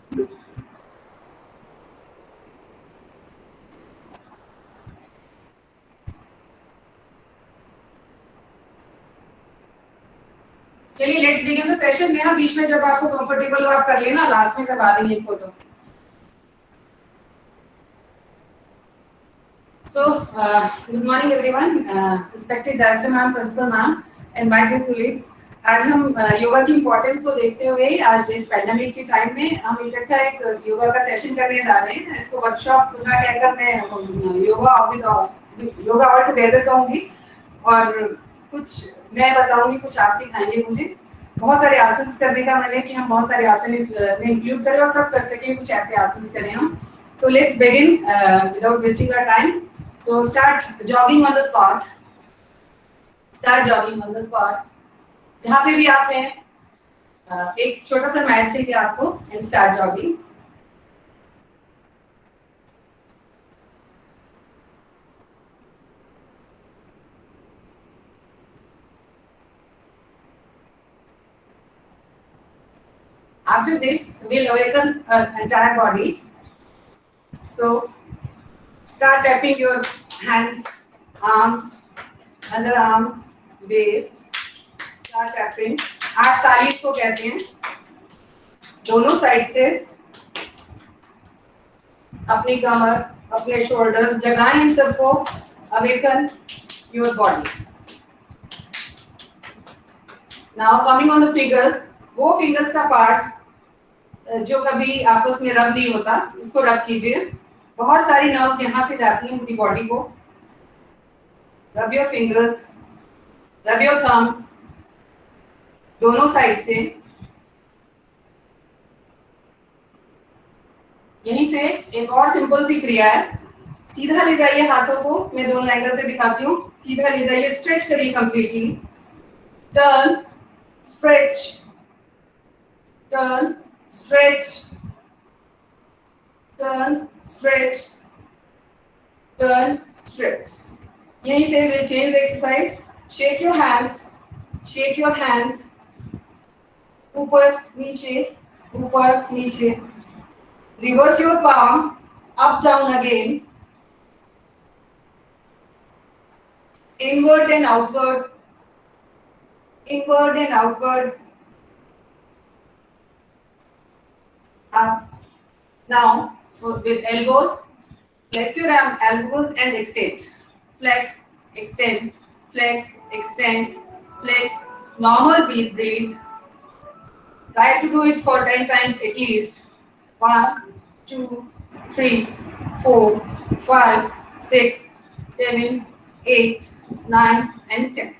चलिए let's begin the session. Neha बीच में जब आपको कंफर्टेबल हो आप कर लेना, लास्ट में करवा देंगे एक photo. So, good morning everyone, respected director ma'am, principal ma'am, and my dear colleagues. आज हम योगा की इम्पोर्टेंस को देखते हुए आज इस पैंडेमिक के टाइम में हम इकट्ठा एक योगा का सेशन करने जा रहे हैं। इसको वर्कशॉप ना कहकर मैं योगा ऑल टुगेदर कहूँगी और कुछ मैं बताऊंगी, कुछ आप सिखाएंगे मुझे। बहुत सारे आसन करने का मन है कि हम बहुत सारे आसन इसमें इंक्लूड करें और सब कर सकें, कुछ ऐसे आसन करें हम। So let's begin without wasting our time. So start jogging on the spot. Start jogging on the spot. जहाँ पे भी आप हैं एक छोटा सा मैट चाहिए आपको and start jogging. After this, we'll awaken our entire body. So start tapping your hands, arms, underarms, waist. Start tapping. आप ताली इसको कहते हैं। दोनों साइड से अपनी कमर, अपने शोल्डर्स जगाएं इन सबको। Awaken your body. Now coming on the fingers, वो फिंगर्स का पार्ट जो कभी आपस में रब नहीं होता, इसको रब कीजिए। बहुत सारी नर्व्स यहाँ से जाती हैं पूरी बॉडी को। Rub your fingers, rub your thumbs, दोनों साइड से। यहीं से एक और सिंपल सी क्रिया है। सीधा ले जाइए हाथों को, मैं दोनों एंगल से दिखाती हूँ। सीधा ले जाइए, स्ट्रेच करिए completely. Turn, stretch, turn, stretch, turn, stretch, turn, stretch. यहीं से we'll change the exercise. Shake your hands, shake your hands. ऊपर नीचे, ऊपर नीचे. Reverse your palm, up down again. Inward and outward, inward and outward. Up. Now, with elbows, flex your elbows and extend. Flex, extend, flex, extend, flex. Normal breathe. Try to do it for 10 times at least. 1, 2, 3, 4, 5, 6, 7, 8, 9, and 10.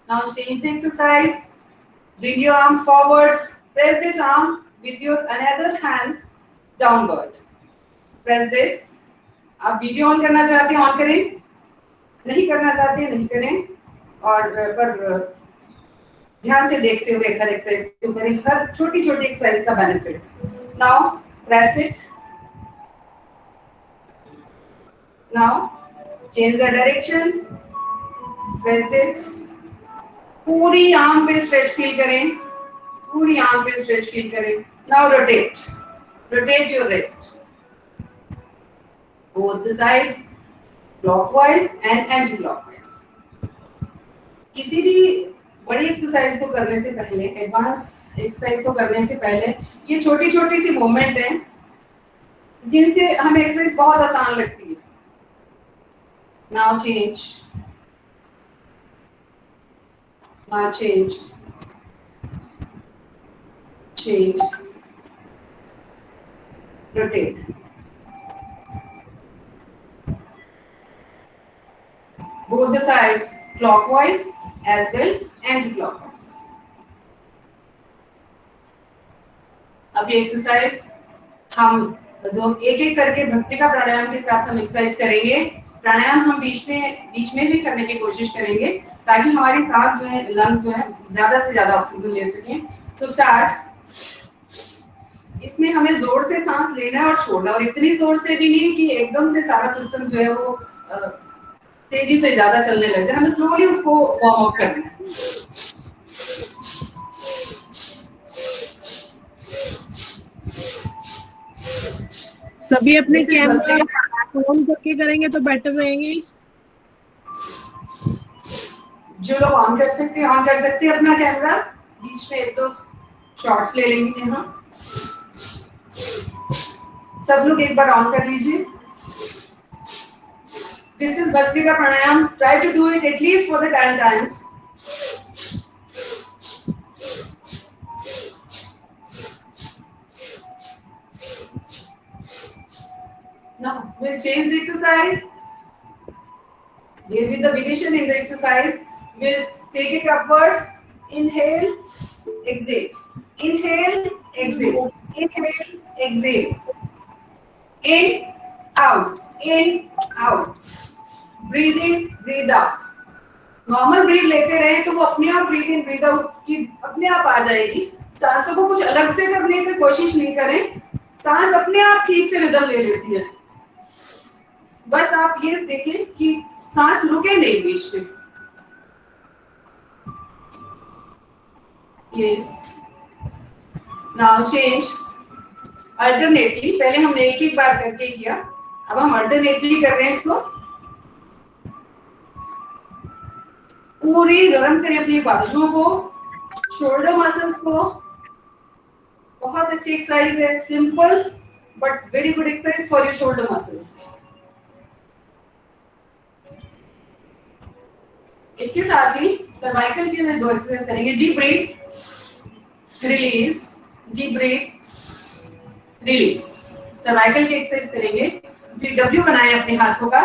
Now change the exercise. Bring your arms forward. Press this arm with your another hand downward. Press this. आप video on करना चाहते हैं on करें, नहीं करना चाहते हैं नहीं करें, और पर ध्यान से देखते हुए हर एक्सरसाइज को करें, हर छोटी छोटी एक्सरसाइज का benefit. Now press it. Now change the direction. Press it. पूरी आर्म पे स्ट्रेच फील करें, पूरी आर्म पे स्ट्रेच फील करें। Now rotate your wrist. Both the sides, clockwise and anti-clockwise. किसी भी बड़ी एक्सरसाइज को करने से पहले, एडवांस एक्सरसाइज को करने से पहले ये छोटी छोटी सी मूवमेंट है जिनसे हमें एक्सरसाइज बहुत आसान लगती है। Now change. Now change. Change. Rotate. Both the sides, clockwise as well anti-clockwise. अब ये एक्सरसाइज हम एक एक करके भस्त्रिका प्राणायाम के साथ हम एक्सरसाइज करेंगे। प्राणायाम हम बीच में भी करने की कोशिश करेंगे ताकि हमारी सांस जो है, लंग्स जो है, ज्यादा से ज्यादा ऑक्सीजन ले सकें। So start. इसमें हमें जोर से सांस लेना है और छोड़ना, और इतनी जोर से भी नहीं कि एकदम से सारा सिस्टम जो है वो तेजी से ज्यादा चलने लग जाए। हमें स्लोली उसको वार्म अप करना है। सभी अपने This is camera Bhastrika. On करके करेंगे तो बेटर रहेंगे। जो लोग ऑन कर सकते हैं ऑन कर सकते हैं अपना कैमरा। बीच में एक दो शॉट्स ले लेंगे यहाँ। सब लोग एक बार ऑन कर लीजिए। This is Bhastrika Pranayam. Try to do it at least for the 10 times. Now we'll change the exercise. With the variation in the exercise, we'll take it upward. Inhale, exhale. Inhale, exhale. Inhale, exhale. In, out. In, out. Breathe in, breathe out. Normal breath लेते रहे तो वो अपने आप breathe इन breathe out की अपने आप आ जाएगी। सांसों को कुछ अलग से करने की कोशिश नहीं करें, सांस अपने आप ठीक से रिदम ले लेती है। बस आप ये देखें कि सांस रुके नहीं बीच में। Yes. Now change. Alternately, पहले हमने एक एक बार करके किया, अब हम अल्टरनेटली कर रहे हैं इसको। पूरी गर्म करें अपनी बाजुओं को, शोल्डर मसल्स को। बहुत अच्छी एक्सरसाइज है, simple but very good exercise for your shoulder muscles. इसके साथ ही सर्वाइकल के लिए दो एक्सरसाइज करेंगे। Deep breath, release, deep breath, release. Cervical की एक्सरसाइज करेंगे। फिर डब्ल्यू बनाएं अपने हाथों का,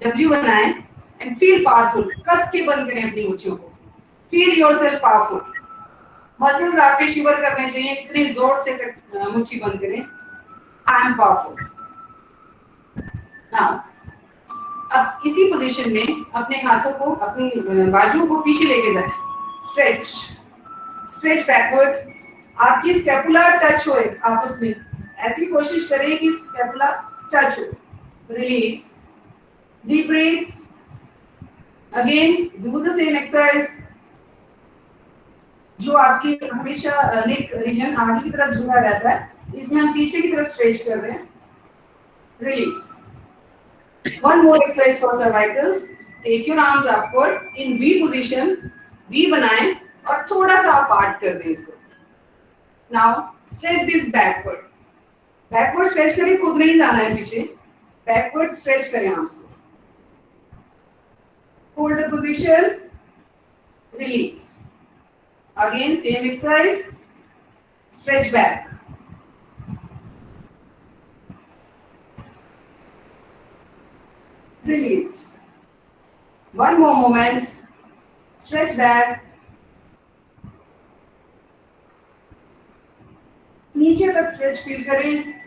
डब्ल्यू बनाएं एंड फील पावरफुल। कस के बंद करें अपनी मुट्ठियों को। Feel yourself powerful. मसल्स आपके शिवर करने चाहिए, इतनी जोर से मुट्ठी बंद करें। I am powerful. नाउ अब इसी पोजीशन में अपने हाथों को, अपनी बाजुओं को पीछे लेके जाएं। Stretch, stretch backward. आपकी स्कैपुला टच होए आपस में, ऐसी कोशिश करें कि स्कैपुला टच हो। Release, deep breath, again do the same exercise. जो आपकी हमेशा नेक रीजन आगे की तरफ झुका रहता है, इसमें हम पीछे की तरफ स्ट्रेच कर रहे हैं। Release. One more exercise for cervical. Take your arms upward in V position. V बनाएं और थोड़ा सा apart कर दें इसको। Now stretch this backward. Backward stretch करें, खुद नहीं जाना है पीछे। Backward stretch करें arms को। Hold the position. Release. Again same exercise. Stretch back. Release. One more moment. Stretch back. नीचे तक स्ट्रेच फील करें,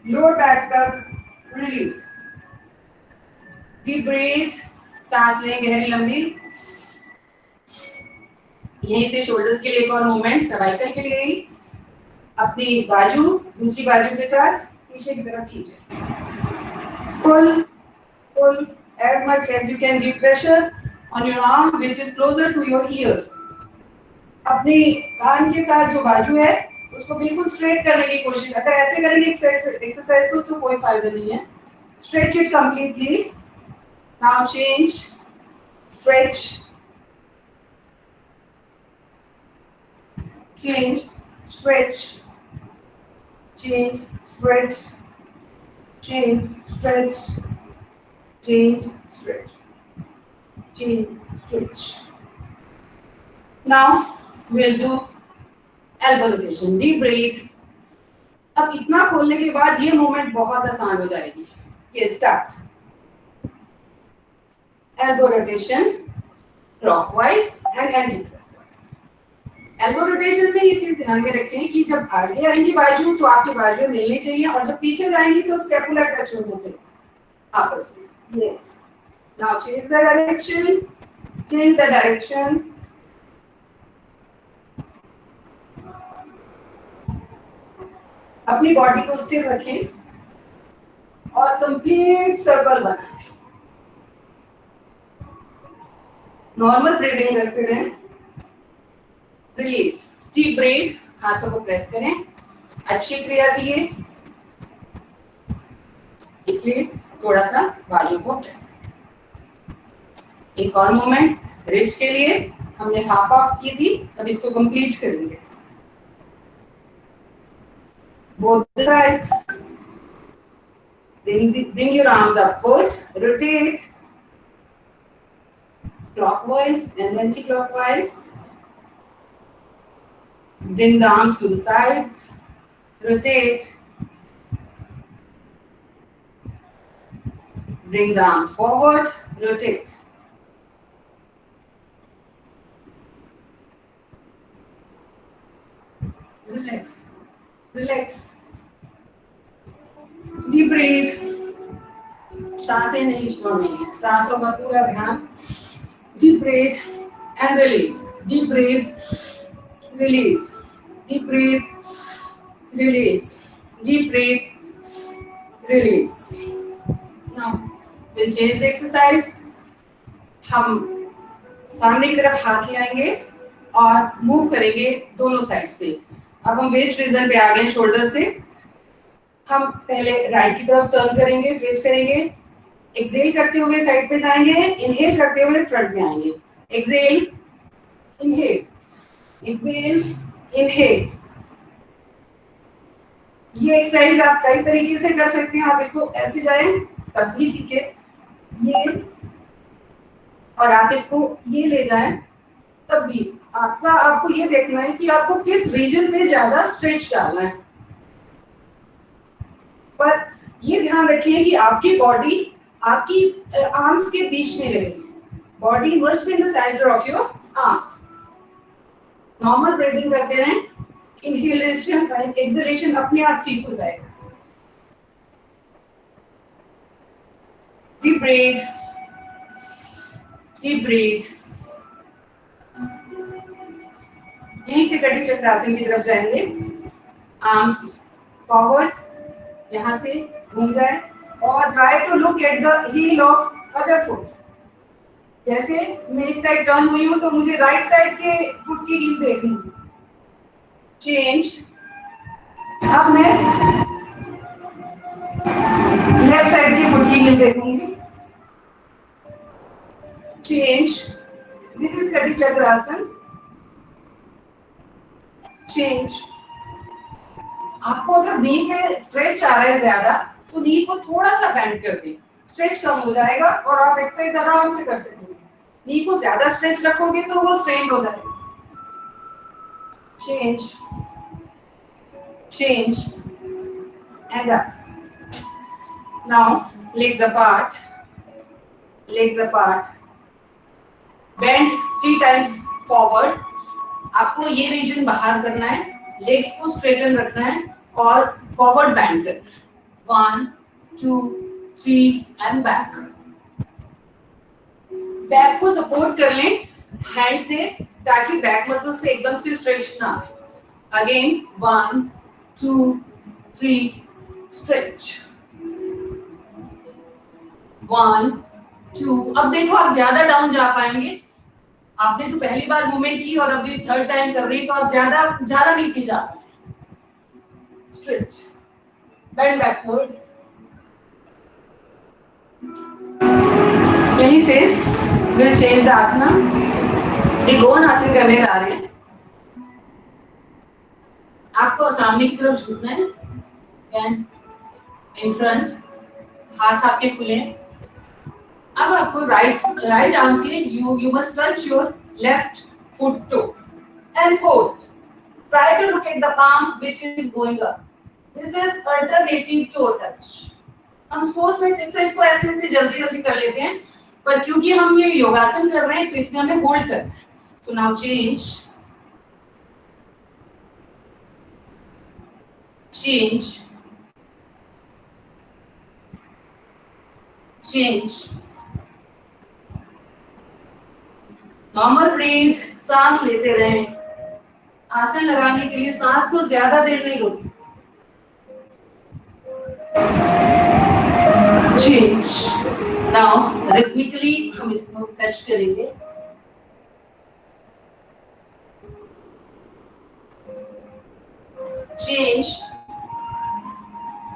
लोअर बैक तक। रिलीज। डीप ब्रीथ, सांस लें गहरी लंबी। यहीं से शोल्डर्स के लिए एक और मूवमेंट, सर्वाइकल के लिए ही। अपनी बाजू दूसरी बाजू के साथ पीछे की तरफ खींचें। पुल, pull as much as you can, give pressure on your arm which is closer to your ear. अपने कान के साथ जो बाजू है उसको बिल्कुल स्ट्रेट करने की कोशिश। अगर ऐसे करेंगे एक्सरसाइज को तो कोई फायदा नहीं है। Stretch it completely. Now change, stretch, change, stretch, change, stretch, change, stretch, change, stretch, change, stretch. Now we'll do elbow rotation. Deep breathe. अब इतना खोलने के बाद ये मूवमेंट बहुत आसान हो जाएगी। ये start. Elbow rotation, clockwise and anti-clockwise. Elbow rotation में ये चीज ध्यान में रखें कि जब आगे आएंगी बाजू तो आपकी बाजुएं मिलनी चाहिए, और जब पीछे जाएंगी तो स्कैपुला टच होना चाहिए आपस में। Yes. Now change the direction. Change the direction. अपनी बॉडी को स्थिर रखें और कंप्लीट सर्कल बनाएं। नॉर्मल ब्रीदिंग करते रहें। रिलीज, डीप ब्रीथ, हाथों को प्रेस करें। अच्छी क्रिया थी ये। इसलिए थोड़ा सा बाजू को प्रेस। एक और मोमेंट रिस्ट के लिए, हमने हाफ ऑफ की थी, अब इसको कंप्लीट करेंगे। Both the sides. Bring your arms upward, rotate clockwise and anti-clockwise. Bring the arms to the side, rotate. Bring the arms forward, rotate. Relax, relax. Deep breathe. सांसें नहीं छोड़नी है, सांसों का पूरा ध्यान। Deep breathe and release. Deep breathe, release. Deep breathe, release. Deep breathe, release. Now we'll change the exercise. हम सामने की तरफ हाथ ले आएंगे और मूव करेंगे दोनों साइड्स पे। अब हम वेस्ट रीजन पे आ गए शोल्डर से। हम पहले राइट की तरफ टर्न करेंगे, ट्विस्ट करेंगे, एक्सहेल करते हुए साइड पे जाएंगे, इनहेल करते हुए फ्रंट में आएंगे। Exhale, inhale, exhale, inhale. ये एक्सरसाइज आप कई तरीके से कर सकते हैं। आप इसको ऐसे जाएं तब भी ठीक है, ये, और आप इसको ये ले जाएं तब भी। आपको ये देखना है कि आपको किस रीजन पे ज्यादा स्ट्रेच डालना है। पर ये ध्यान रखिए कि आपकी बॉडी आपकी आर्म्स के बीच में रहेगी। Body must be in the centre of your arms. Normal breathing करते रहें, इनहेलेशन एंड एक्सहेलेशन अपने आप ठीक हो जाएगा। Deep breath, deep breath. यहीं से कटी चक्रासन की तरफ जाएंगे। आर्म्स फॉरवर्ड, यहां से घूम जाए और try to look at the heel of other foot. जैसे मैं इस साइड टर्न हुई हूं तो मुझे राइट साइड के फुट की हील देखनी है। चेंज। अब मैं लेफ्ट साइड की फुट की हील देखूंगी। Change. This is Kati Chakrasana. Change. आपको अगर नी पे स्ट्रेच आ रहा है ज्यादा तो नी को थोड़ा सा बेंड कर दें, स्ट्रेच कम हो जाएगा और आप एक्सरसाइज आराम से कर सकेंगे। नी को ज्यादा स्ट्रेच रखोगे तो वो स्ट्रेन हो जाएगा। Change, change and up. Now legs apart, legs apart. Bend 3 times forward. आपको ये रीजन बाहर करना है, लेग्स को स्ट्रेटन रखना है और फॉरवर्ड बैंड करना है। 1 2 3 एंड बैक। बैक को सपोर्ट कर लें हैंड से ताकि बैक मसल्स पे एकदम से स्ट्रेच ना आए। Again 1 2 3 stretch. 1 2। अब देखो आप ज्यादा डाउन जा पाएंगे। आपने जो पहली बार मूवमेंट की और अब जो थर्ड टाइम कर रही है तो आप ज्यादा नीचे जा पाएंगे। Stretch, bend backward. यहीं से विल चेंज द आसना। त्रिकोण आसन करने जा रहे हैं। आपको सामने की तरफ झुकना है, एंड इन फ्रंट, हाथ आपके खुले। अब आपको राइट आर्म से you must touch your left foot toe and hold. Try to look at the palm which is going up. This is alternative toe touch. हम स्पोर्ट्स में एक्सरसाइज को ऐसे जल्दी कर लेते हैं, पर क्योंकि हम ये योगासन कर रहे हैं तो इसमें हमें होल्ड करना है। So now change, change, change. Normal breath, सांस लेते रहें। आसन लगाने के लिए सांस को ज्यादा देर नहीं रोकनी। चेंज। नाउ रिथमिकली हम इसको टच करेंगे। चेंज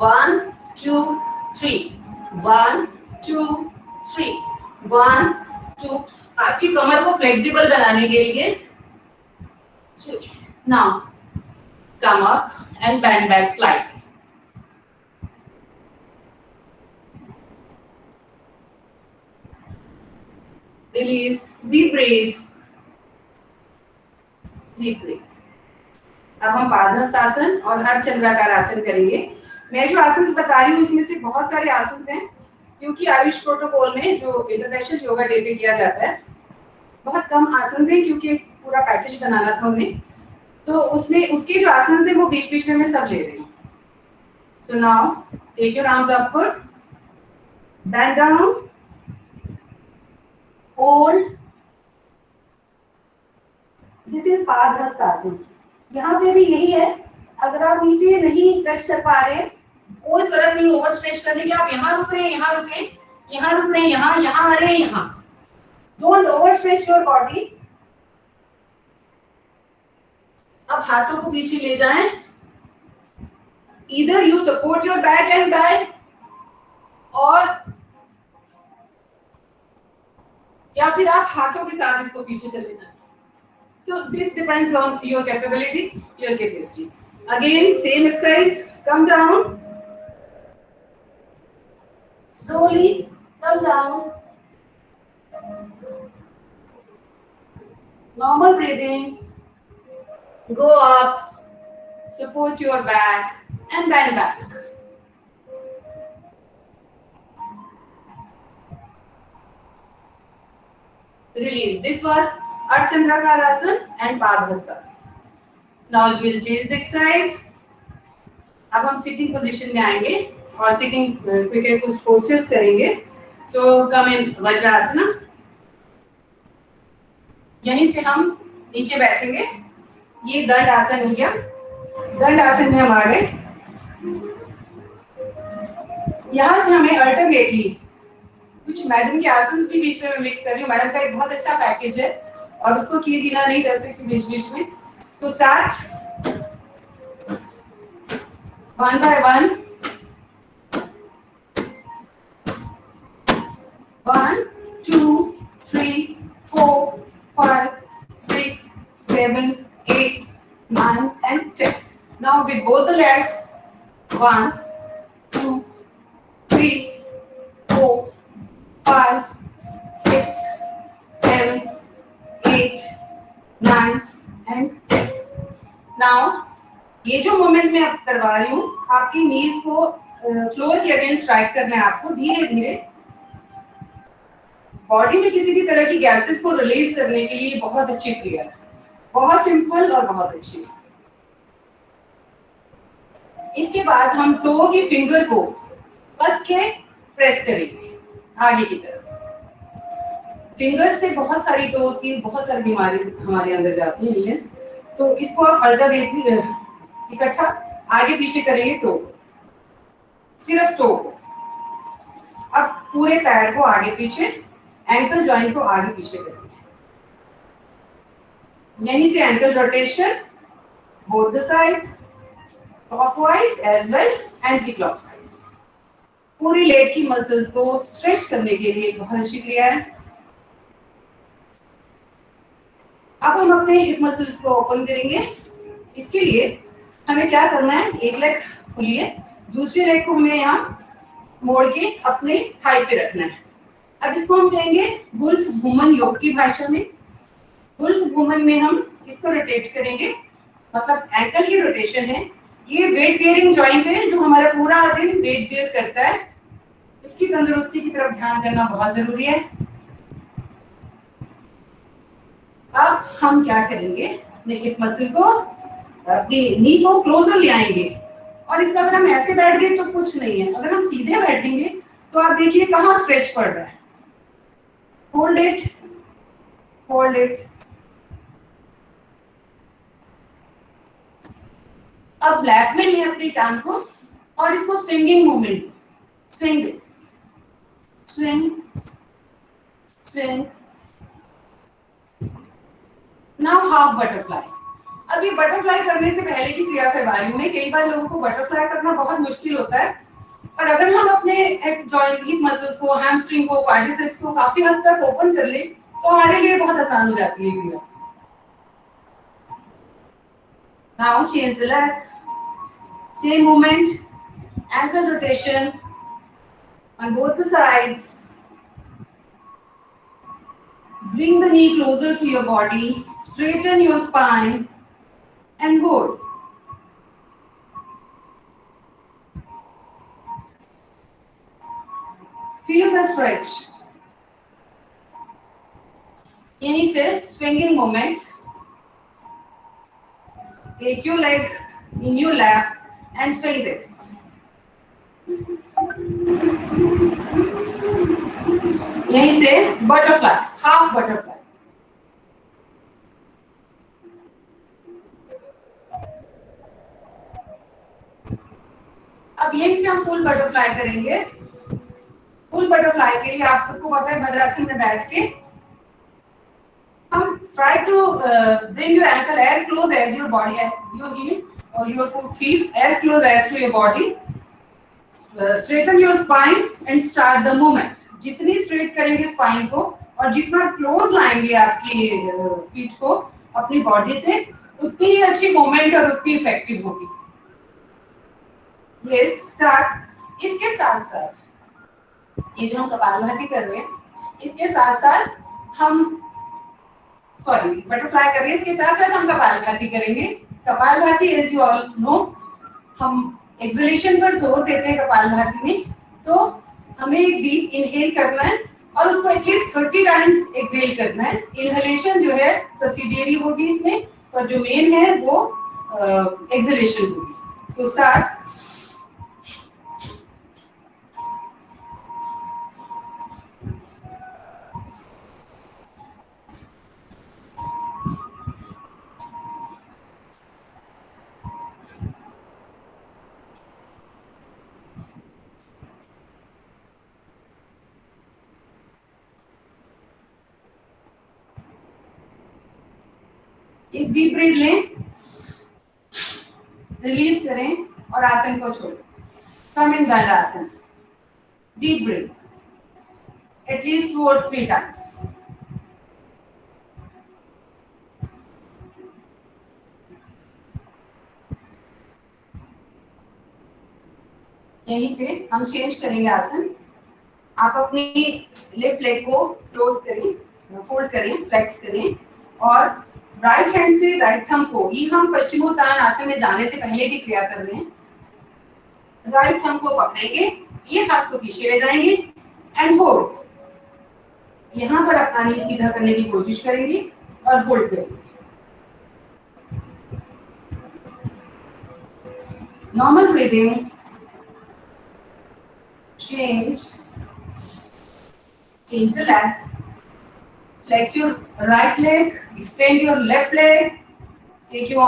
1 2 3। 1 2 3 1 2। आपकी कमर को फ्लेक्सिबल बनाने के लिए now come up and band back slightly. Release, deep breathe, deep breathe। अब हम पादहस्तासन और अर्धचंद्राकार आसन करेंगे। मैं जो आसन बता रही हूँ इसमें से बहुत सारे आसन हैं, क्योंकि आयुष प्रोटोकॉल में जो इंटरनेशनल योगा डे पे किया जाता है, बहुत कम आसन हैं, क्योंकि एक पूरा पैकेज बनाना था उन्हें, तो उसमें उसके जो आसन हैं वो बीच बीच में मैं सब ले रही हूँ। So now take your arms upward, bend down, hold. This is Padahastasana. यहाँ पे भी यही है, अगर आप नीचे नहीं टच कर पा रहे हैं, कोई जरूरत नहीं ओवर स्ट्रेच करने की। आप यहाँ रुक रहे हैं, यहाँ रुके, यहाँ रुक रहे हैं, यहाँ आ रहे हैं, यहाँ। Don't over stretch your body. अब हाथों को पीछे ले जाएं। Either you support your back and bend, और या फिर आप हाथों के साथ इसको पीछे चले जाएं। So this depends on your capability, your capacity. Again, same exercise. Come down. Slowly come down. Normal breathing. Go up. Support your back and bend back. Release. This was Ardhachandrakar Asana and Padhastasana. Now we will change the exercise. अब हम sitting position में आएंगे और sitting quick कुछ postures करेंगे। सो कम इन वज्रासना। यहीं से हम नीचे बैठेंगे। ये दंड आसन हो गया। दंड आसन में हम आ गए। यहाँ से हमें अल्टरनेटली कुछ मैडम के आसन भी बीच में मिक्स कर रही हूँ। मैडम का एक बहुत अच्छा पैकेज है और उसको किए बिना नहीं रह सकती बीच बीच में। So start 1 by 1, 1 2 3 4 5 6 7 8 9 and 10. Now with both the legs, 1 2 3 4 5 6 7 8 9 and 10. Now ये जो मूवमेंट मैं अब करवा रही हूँ, आपकी नीज को फ्लोर के अगेंस्ट स्ट्राइक करना है आपको धीरे धीरे। बॉडी में किसी भी तरह की गैसेस को रिलीज करने के लिए बहुत अच्छी क्रिया है, बहुत सिंपल और बहुत अच्छी। इसके बाद हम टो की फिंगर को कस के प्रेस करेंगे आगे की तरफ। फिंगर से बहुत सारी टोज की बहुत सारी बीमारी हमारे अंदर जाती है, इलनेस। तो इसको आप अल्टरनेटली इकट्ठा आगे पीछे करेंगे टो, सिर्फ टो को। अब पूरे पैर को आगे पीछे, एंकल जॉइंट को आगे पीछे करेंगे। यहीं से ankle rotation both the sides, clockwise as well anti clockwise. पूरी लेग की मसल्स को स्ट्रेच करने के लिए बहुत अच्छी क्रिया है। अब हम अपने हिप मसल्स को ओपन करेंगे। इसके लिए हमें क्या करना है, एक लेग खोलिए, दूसरी लेग को हमें यहाँ मोड़ के अपने थाई पे रखना है। अब इसको हम कहेंगे गुल्फ घूमन योग की भाषा में। गुल्फ घूमन में हम इसको रोटेट करेंगे, मतलब एंकल की रोटेशन है। ये वेट बेयरिंग जॉइंट है जो हमारा पूरा दिन वेट बेयर करता है, उसकी तंदुरुस्ती की तरफ ध्यान करना बहुत जरूरी है। अब हम क्या करेंगे, अपने हिप मसल को, अपनी नी को क्लोजर ले आएंगे। और इसका अगर हम ऐसे बैठ गए तो कुछ नहीं है, अगर हम सीधे बैठेंगे तो आप देखिए कहाँ स्ट्रेच पड़ रहा है। Hold it, hold it. अब लैप में लें अपनी टांग को और इसको swinging movement, swing this, swing swing. Now half butterfly. अब ये बटरफ्लाई करने से पहले की क्रिया करवा रही हूँ मैं। कई बार लोगों को बटरफ्लाई करना बहुत मुश्किल होता है, और अगर हम अपने हिप जॉइंट, हिप मसल्स को, हैमस्ट्रिंग को, क्वाड्रिसेप्स को काफी हद तक ओपन कर ले तो हमारे लिए बहुत आसान हो जाती है क्रिया। Now change the leg, same movement, ankle rotation on both the sides. Bring the knee closer to your body, straighten your spine and hold. Feel the stretch. यहीं से swinging movement. Take your leg in your lap and swing this. यहीं से butterfly, half butterfly. अब यहीं से हम full butterfly करेंगे। Full butterfly के लिए आप सबको पता है भद्रासन में बैठ के हम try to bring your ankle as close as your body, your heel or your feet as close as to your body. Straighten your spine and start the movement. जितनी स्ट्रेट करेंगे स्पाइन को और जितना क्लोज लाएंगे आपकी feet को अपनी body से, उतनी ही अच्छी मूवमेंट और उतनी इफेक्टिव होगी। Yes, start. इसके साथ साथ ये जो हम कपालभाति कर रहे हैं, इसके साथ साथ हम बटरफ्लाई कर रहे हैं, इसके साथ साथ हम कपालभाति करेंगे। Kapalbhati as you all know, हम एक्सहेलेशन पर जोर देते हैं कपालभाति में, तो हमें डीप इनहेल करना है और उसको एटलीस्ट 30 टाइम्स एक्सहेल करना है। इनहेलेशन जो है सब्सिडियरी होगी इसमें, पर जो मेन है वो एक्सहेलेशन होगी। So start. एक डीप ब्रीथ लें, रिलीज करें और आसन को छोड़ें। Come in Dandasana, deep breath एटलीस्ट 2 or 3 टाइम्स। यहीं से हम चेंज करेंगे आसन। आप अपनी लेफ्ट लेग को क्लोज करें, फोल्ड करें, फ्लेक्स करें और राइट हैंड से राइट थंब को, ये हम पश्चिमोत्तान आसन में जाने से पहले की क्रिया कर रहे हैं। राइट थंब को पकड़ेंगे, ये हाथ को पीछे ले जाएंगे एंड होल्ड। यहां पर अपना नी सीधा करने की कोशिश करेंगे और होल्ड करेंगे। Normal breathing, change the leg, flex your right leg, extend your left leg, take your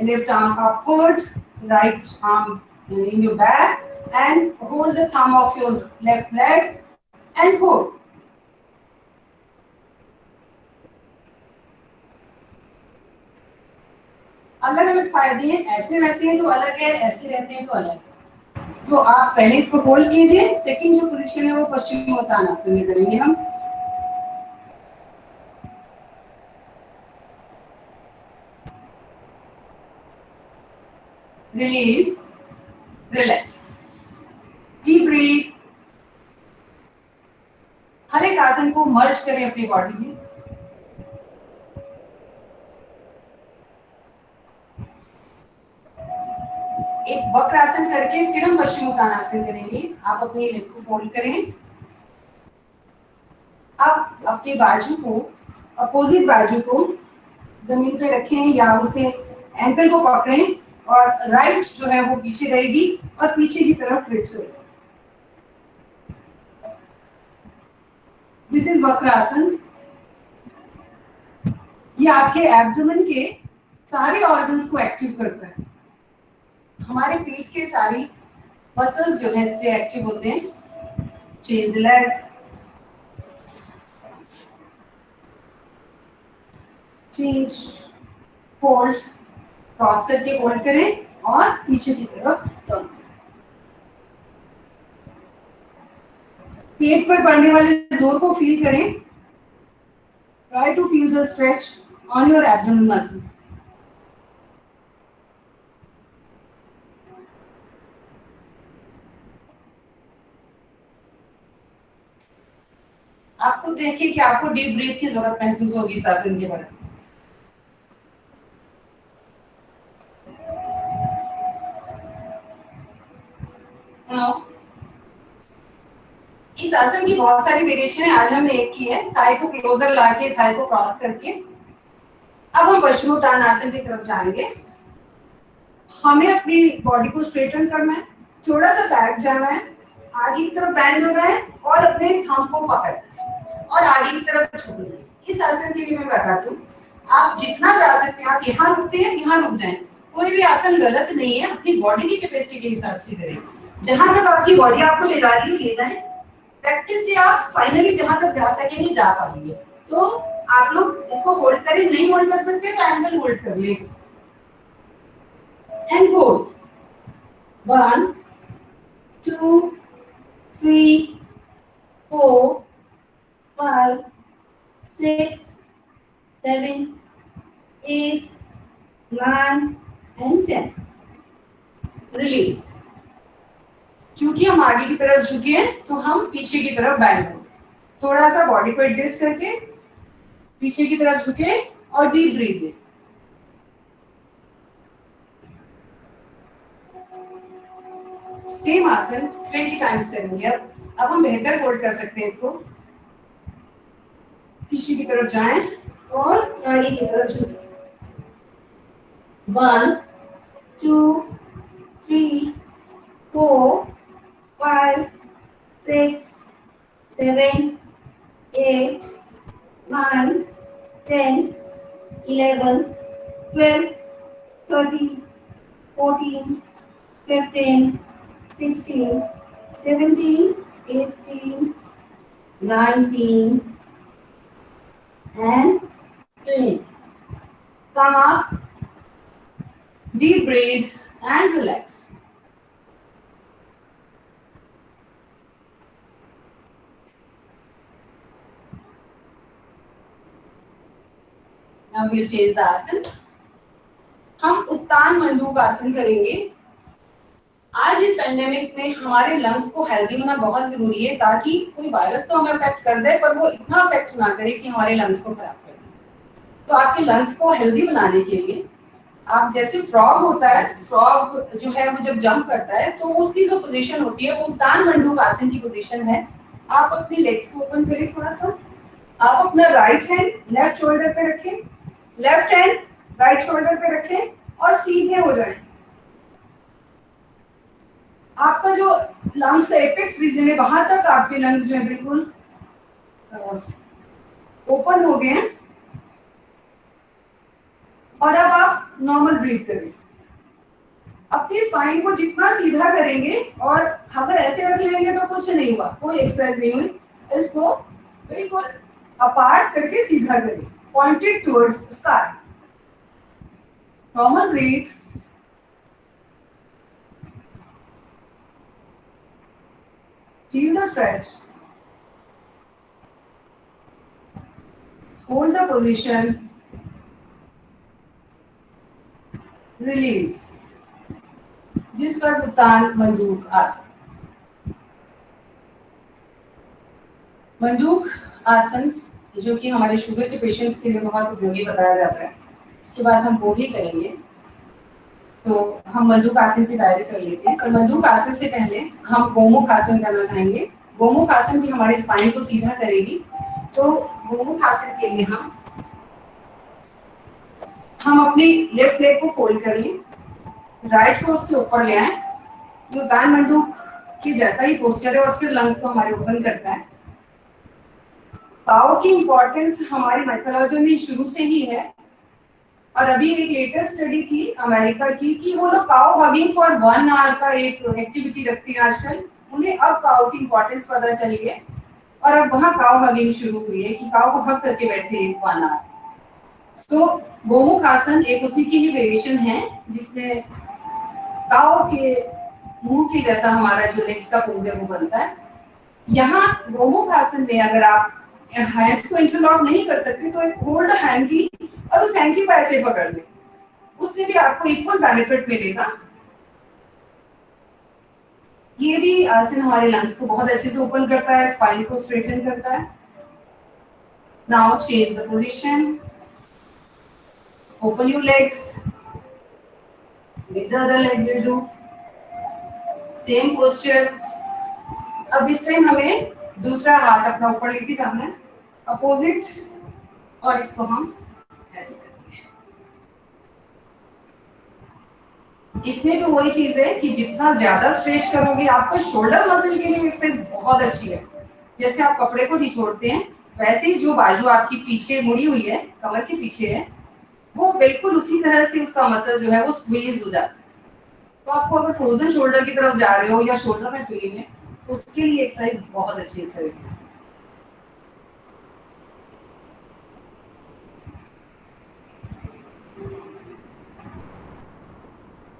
left arm upward, right arm in your back and hold the thumb of your left leg and hold. अलग अलग फायदे हैं, ऐसे रहते हैं तो अलग है, ऐसे रहते हैं तो अलग है। तो आप पहले इसको होल्ड कीजिए। सेकंड जो पोजीशन है वो पश्चिमोत्तानासन में करेंगे हम। Release, relax, deep breath. हर एक आसन को मर्ज करें अपनी बॉडी में। एक वक्र आसन करके फिर हम पश्चिमोत्तानासन करेंगे। आप अपनी लेग को फोल्ड करें, आप अपनी बाजू को, अपोजिट बाजू को जमीन पे रखें या उसे एंकल को पकड़ें और राइट जो है वो पीछे रहेगी और पीछे की तरफ ट्विस्ट होगी। दिस इज वक्र आसन। ये आपके एब्डोमेन के सारे ऑर्गन्स को एक्टिव करता है। हमारे पीठ के सारी मसल्स जो है इससे एक्टिव होते हैं। Change the leg, change, hold, cross करके होल्ड करें और पीछे की तरफ टर्न करें। पेट पर पड़ने वाले जोर को फील करें। Try to feel the stretch on your abdomen muscles. आपको देखिए कि आपको डीप ब्रीथ की जरूरत महसूस होगी इस आसन के बाद। इस आसन की बहुत सारी वेरिएशन है, आज हमने एक की है, थाई को क्लोजर लाके, थाई को क्रॉस करके। अब हम वज्रोत्थान की तरफ जाएंगे। हमें अपनी बॉडी को स्ट्रेटन करना है, थोड़ा सा बैक जाना है, आगे की तरफ बैंड होना है और अपने थंब को पकड़ना है और आगे की तरफ झुकना है। इस आसन के लिए मैं बताती हूँ, आप जितना जा सकते हैं, आप यहाँ रुकते हैं, यहाँ रुक जाएं। कोई भी आसन गलत नहीं है, अपनी बॉडी की कैपेसिटी के हिसाब से करें। जहां तक आपकी बॉडी आपको ले जा रही है ले जाएं। प्रैक्टिस से आप फाइनली जहां तक जा सकेंगे जा पाएंगे। तो आप लोग इसको होल्ड करें, नहीं होल्ड कर सकते तो एंगल होल्ड कर लें एंड होल्ड। 1 2 3 4 5 6 7 8 9 and 10। रिलीज। क्योंकि हम आगे की तरफ झुके हैं तो हम पीछे की तरफ बैंड हो, थोड़ा सा बॉडी को एडजस्ट करके पीछे की तरफ झुके और डीप ब्रीथ लें। सेम आसन 20 टाइम्स करेंगे। अब हम बेहतर होल्ड कर सकते हैं इसको। पीछे की तरफ जाएं और आगे की तरफ झुकें। 1 2 3 4 5 6 7 8 9 10 11 12 13 14 15 16 17 18 19 and 20। Come up, deep breathe and relax। Now we'll change the आसन। हम उत्तान मंडूक आसन करेंगे। आज इस पेंडेमिक में हमारे लंग्स को हेल्दी होना बहुत जरूरी है, ताकि कोई वायरस तो हमें अफेक्ट कर जाए पर वो इतना अफेक्ट ना करे कि हमारे लंग्स को खराब कर दे। तो आपके लंग्स को हेल्दी बनाने के लिए आप, जैसे फ्रॉग होता है, फ्रॉग जो है वो जब जंप करता है तो उसकी जो पोजीशन होती है वो उत्तान मंडूक आसन की पोजीशन है। आप अपनी लेग्स को ओपन करें थोड़ा सा। आप अपना राइट हैंड लेफ्ट शोल्डर पे रखें, लेफ्ट हैंड राइट शोल्डर पे रखें और सीधे हो जाएं। आपका जो लंग्स का एपेक्स रीजन है वहां तक आपके लंग्स जो है बिल्कुल ओपन हो गए हैं। और अब आप नॉर्मल ब्रीथ करें। अपनी स्पाइन को जितना सीधा करेंगे, और अगर ऐसे रख लेंगे तो कुछ नहीं हुआ, कोई एक्सरसाइज नहीं हुई। इसको बिल्कुल अपार्ट करके सीधा करें, pointed towards sky. Normal breath. Feel the stretch. Hold the position. Release. This was Uttan Manduk आसन। मंडूक आसन जो कि हमारे शुगर के पेशेंट्स के लिए बहुत उपयोगी बताया जाता है, इसके बाद हम वो भी करेंगे। तो हम मंडूक आसन की तैयारी कर लेते हैं। पर मंडूक आसन से पहले हम गोमुख आसन करना चाहेंगे। गोमुख आसन भी हमारे स्पाइन को सीधा करेगी। तो गोमुख आसन के लिए हम अपनी लेफ्ट लेग को फोल्ड कर लें, राइट को उसके ऊपर ले आए। ये उत्तान मंडूक की जैसा ही पोस्चर है और फिर लंग्स को हमारे ओपन करता है। काउ की इंपॉर्टेंस हमारी माइथोलॉजी में शुरू से ही है, और अभी एक लेटेस्ट स्टडी थी अमेरिका की कि वो लोग काउ हगिंग फॉर 1 आवर का एक एक्टिविटी रखती है आजकल। उन्हें अब काउ की इंपॉर्टेंस पता चली है और अब वहाँ काउ हगिंग शुरू हुई है कि काउ को हग करके बैठे 1 आवर। तो गोमुख आसन एक उसी की ही वेरिएशन है, जिसमें काउ के मुंह के जैसा हमारा जो लेग्स का पोज है वो बनता है। यहाँ गोमुखासन में अगर आप हैंड्स को इंटरलॉक नहीं कर सकते तो एक होल्ड हैंड की और उस हैंड की को ऐसे पकड़ ले, उससे भी आपको इक्वल बेनिफिट मिलेगा। ये भी आसन हमारे लंग्स को बहुत अच्छे से ओपन करता है, स्पाइन को स्ट्रेटन करता है। Now change the position, open your legs, with the other leg will do same posture। अब इस टाइम हमें दूसरा हाथ अपना ऊपर लेके जाना है अपोजिट, और इसको हम ऐसे करेंगे। इसमें भी वही चीज है कि जितना ज्यादा स्ट्रेच करोगे आपका शोल्डर मसल के लिए एक्सरसाइज बहुत अच्छी है। जैसे आप कपड़े को निचोड़ते हैं वैसे ही जो बाजू आपकी पीछे मुड़ी हुई है, कमर के पीछे है, वो बिल्कुल उसी तरह से उसका मसल जो है वो स्क्वीज हो जाता है। तो आपको अगर फ्रोजन शोल्डर की तरफ जा रहे हो या शोल्डर में पेन है तो उसके लिए एक्सरसाइज बहुत अच्छी एक्सरसाइज है।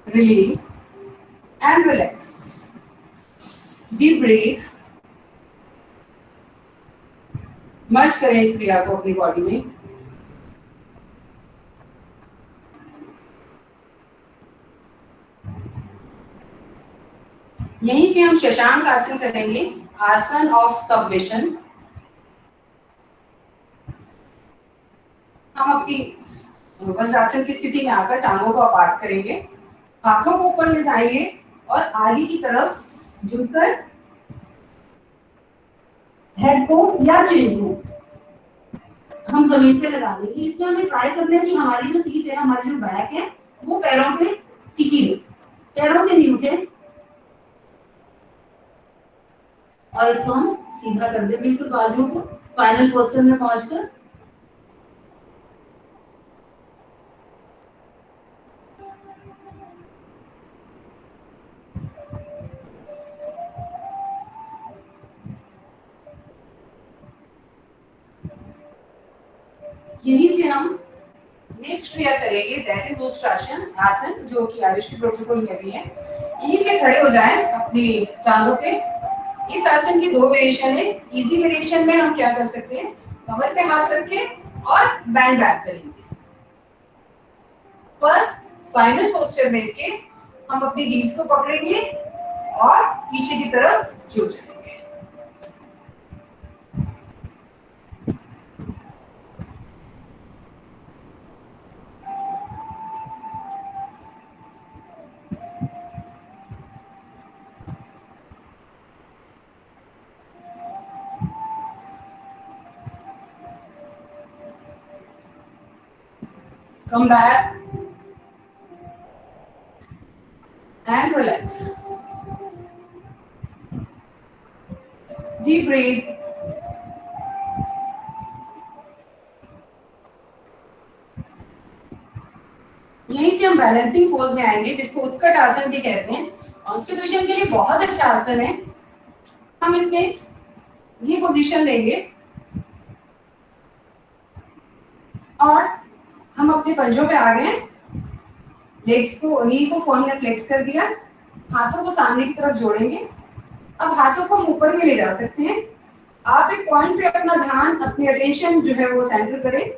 Release and relax, deep breath, merge करें इस क्रिया को अपनी बॉडी में। यहीं से हम शशांक आसन करेंगे, आसन ऑफ सबमिशन। हम अपनी वज्रासन की स्थिति में आकर टांगों को अपार्ट करेंगे, हाथों को ऊपर ले जाएंगे और आगे की तरफ झुककर हेड को या चेन को हम जमीन पे लगा देंगे। इसमें हमें ट्राई करना है कि हमारी जो सीट है, हमारी जो बैक है, वो पैरों पे टिकी रहे, पैरों से नहीं उठे, और इसको हम सीधा कर दें बिल्कुल बाजुओं को, फाइनल पोस्चर में पहुंचकर। यहीं से हम नेक्स्ट क्रिया करेंगे, दैट इज उष्ट्रासन आसन, जो कि आयुष के प्रोटोकॉल में भी है। यहीं से खड़े हो जाएं अपनी टांगों पे। इस आसन की दो वेरिएशन है। इजी वेरिएशन में हम क्या कर सकते हैं, कमर पे हाथ रखें और बैंड बैक करेंगे, पर फाइनल पोस्चर में इसके हम अपनी हील्स को पकड़ेंगे और पीछे की तरफ झुक जाएंगे। Come back and relax. Deep breathe. यहीं से हम बैलेंसिंग पोज में आएंगे, जिसको उत्कट आसन भी कहते हैं। कॉन्स्टिट्यूशन के लिए बहुत अच्छा आसन है। हम इसमें ये पोजीशन लेंगे और हम अपने पंजों पे आ गए, लेग्स को, नी को फोन में फ्लेक्स कर दिया, हाथों को सामने की तरफ जोड़ेंगे। अब हाथों को हम ऊपर भी ले जा सकते हैं। आप एक पॉइंट पे अपना ध्यान, अपनी अटेंशन जो है वो सेंटर करें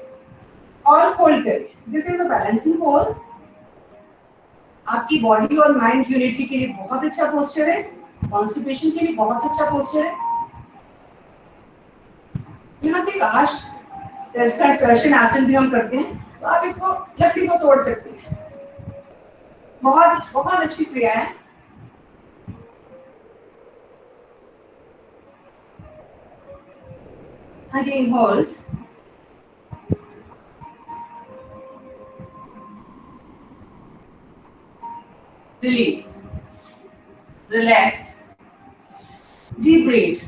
और होल्ड करें। This is a balancing pose. आपकी बॉडी और माइंड यूनिटी के लिए बहुत अच्छा पोस्चर है, कॉन्स्टिपेशन के लिए बहुत अच्छा पोस्चर है। यहाँ से कास्ट कर्षण आसन भी हम करते हैं, तो आप इसको लकड़ी को तोड़ सकते हैं। बहुत बहुत अच्छी क्रिया है। Again hold, release, relax, deep breathe.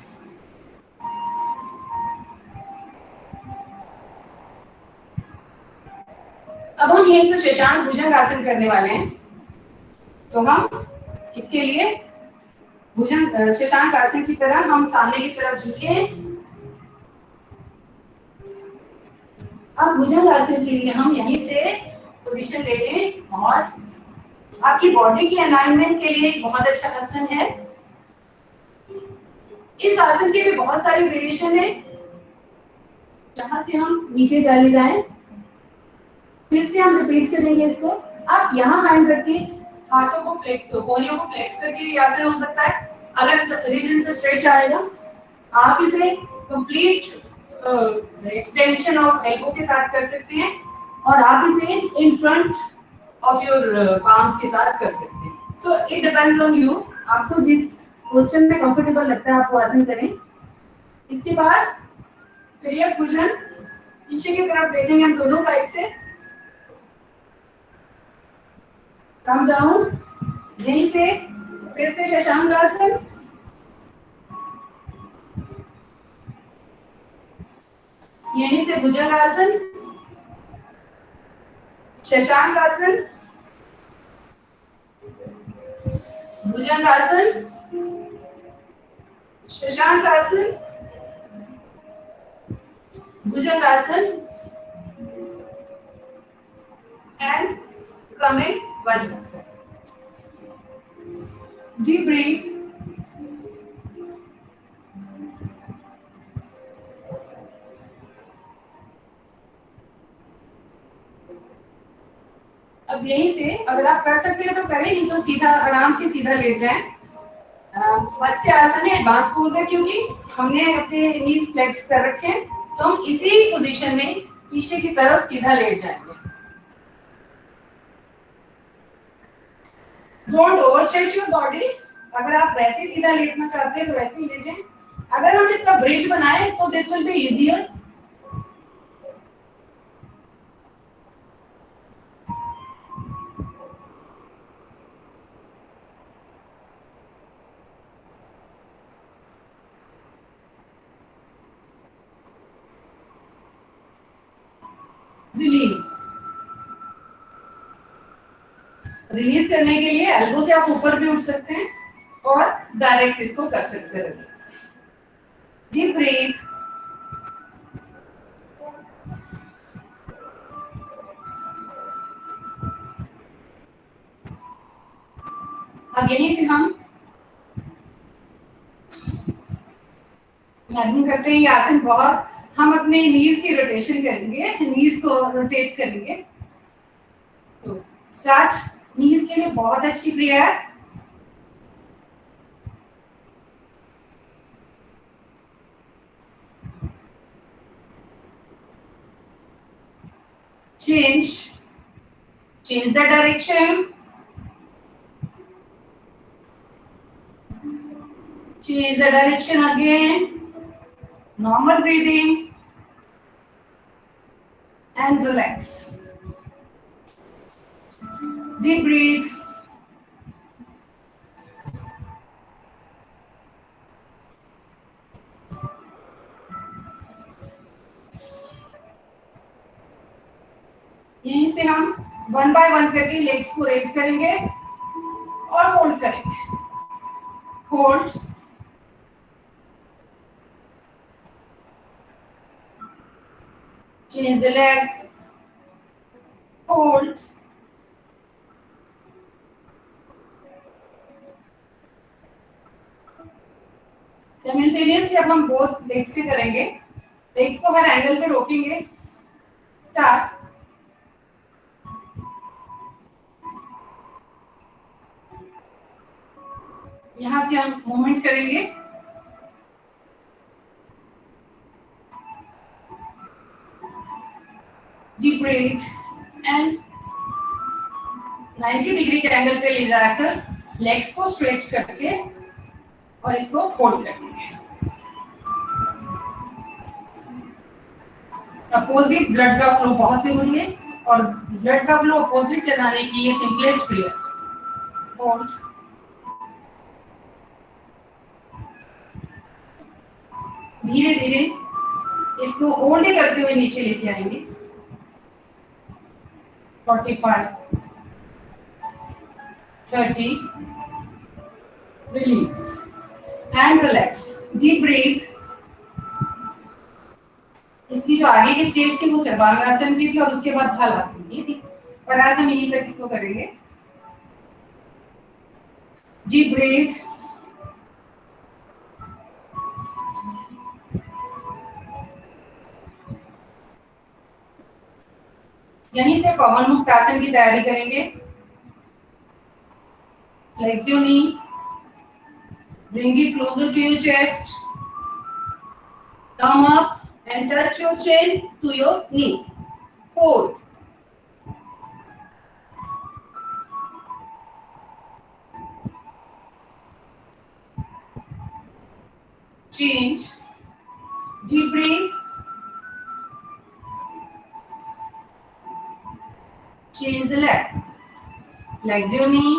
अब हम यहीं से शशांक भुजंग आसन करने वाले हैं। तो हम इसके लिए भुजंग शशांक आसन की तरह हम सामने की तरफ झुके। अब भुजंग आसन के लिए हम यहीं से पोजीशन ले लें, और आपकी बॉडी की अलाइनमेंट के लिए एक बहुत अच्छा आसन है। इस आसन के भी बहुत सारी वेरिएशन है। यहाँ से हम नीचे चले जाएं, फिर से हम रिपीट करेंगे इसको। आप यहाँ हैंड रख के हाथों को फ्लेक्स, कोहनियों को फ्लेक्स करके भी आसन हो सकता है, अलग रीजन पे स्ट्रेच आएगा। आप इसे कंप्लीट एक्सटेंशन ऑफ एल्बो के साथ कर सकते हैं, और आप इसे in front of your palms के साथ कर सकते हैं। So it depends on you, आपको जिस पोस्चर में कंफर्टेबल लगता है आपको आसन करें। इसके बाद तिर्यक भुजन, पीछे की तरफ देखेंगे हम दोनों साइड से। कम डाउन, यहीं से फिर से शशांक आसन, यहीं से भुजंग आसन, शशांक आसन, भुजंग आसन, शशांक आसन, भुजंग आसन, and coming Vajrasan. Deep breathe. अब यहीं से अगर आप कर सकते हैं तो करें, नहीं तो सीधा आराम से सीधा लेट जाएं। मत्स्य आसन है, एडवांस पोज है, क्योंकि हमने अपने नीज फ्लेक्स कर रखे हैं, तो हम इसी पोजीशन में पीछे की तरफ सीधा लेट जाएंगे। Don't overstretch your body. अगर आप वैसे ही सीधा लेटना चाहते हैं तो वैसे ही लेट जाएं। अगर हम इसका ब्रिज बनाएं तो this will be easier. Release, release करने के लिए एल्बो से आप ऊपर भी उठ सकते हैं और डायरेक्ट इसको कर सकते हैं। Deep breath. अब यहीं से हम इमेजिन करते हैं ये आसन बहुत, हम अपने नीज की रोटेशन करेंगे, नीज को रोटेट करेंगे। तो स्टार्ट, नीज के लिए बहुत अच्छी क्रिया है। change the direction, change the direction again, normal breathing and relax. Deep breathe. यहीं से हम वन बाय वन करके लेग्स को रेज करेंगे और होल्ड करेंगे। Hold, change the leg, hold, simultaneously अब हम बोथ लेग्स से करेंगे। लेग्स को हर एंगल पे रोकेंगे। स्टार्ट, यहां से हम मूवमेंट करेंगे। डीप ब्रीथ एंड 90 डिग्री के एंगल पे ले जाकर लेग्स को स्ट्रेच करके और इसको फोल्ड करेंगे। अपोजिट ब्लड का फ्लो बहुत जरूरी है, और ब्लड का फ्लो अपोजिट चलाने की ये सिंपलेस्ट वे है। होल्ड, धीरे धीरे इसको होल्ड करते हुए नीचे लेके आएंगे। 45, 30, release and relax. Deep breathe. इसकी जो आगे की स्टेज थी वो सर्वांगासन की थी और उसके बाद हलासन की थी, पर आज हम यहीं तक इसको करेंगे। डीप ब्रीथ, पवन मुक्त आसन की तैयारी करेंगे। Flex your knee, bring it closer to your chest, come up and touch your chin to your knee. Hold. Change. Deep breathe. Change the leg. Flex your knee.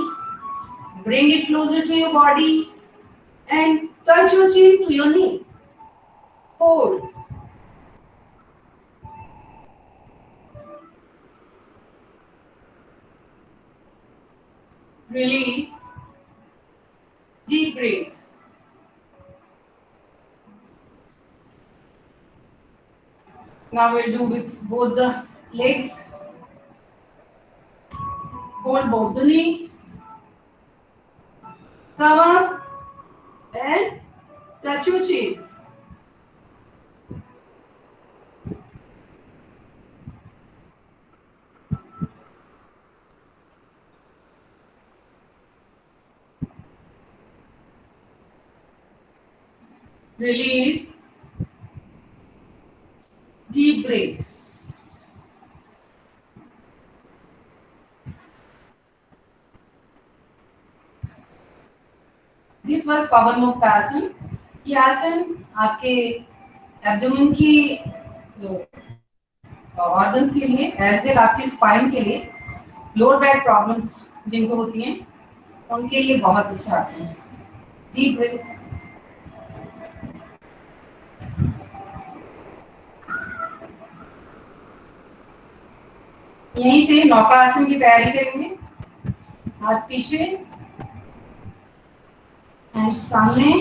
Bring it closer to your body and touch your chin to your knee. Hold. Release. Deep breathe. Now we'll do with both the legs. Hold both the knee. Come up and touch your chin. Release. Deep breath. This was पवन मुक्त आसन। ये आसन आपके abdomen की organs के लिए as well आपकी spine के लिए, लोअर बैक प्रॉब्लम्स जिनको होती हैं उनके लिए बहुत अच्छा आसन है। Deep breath. यहीं से नौका आसन की तैयारी करेंगे। हाथ पीछे, हैंड सामने,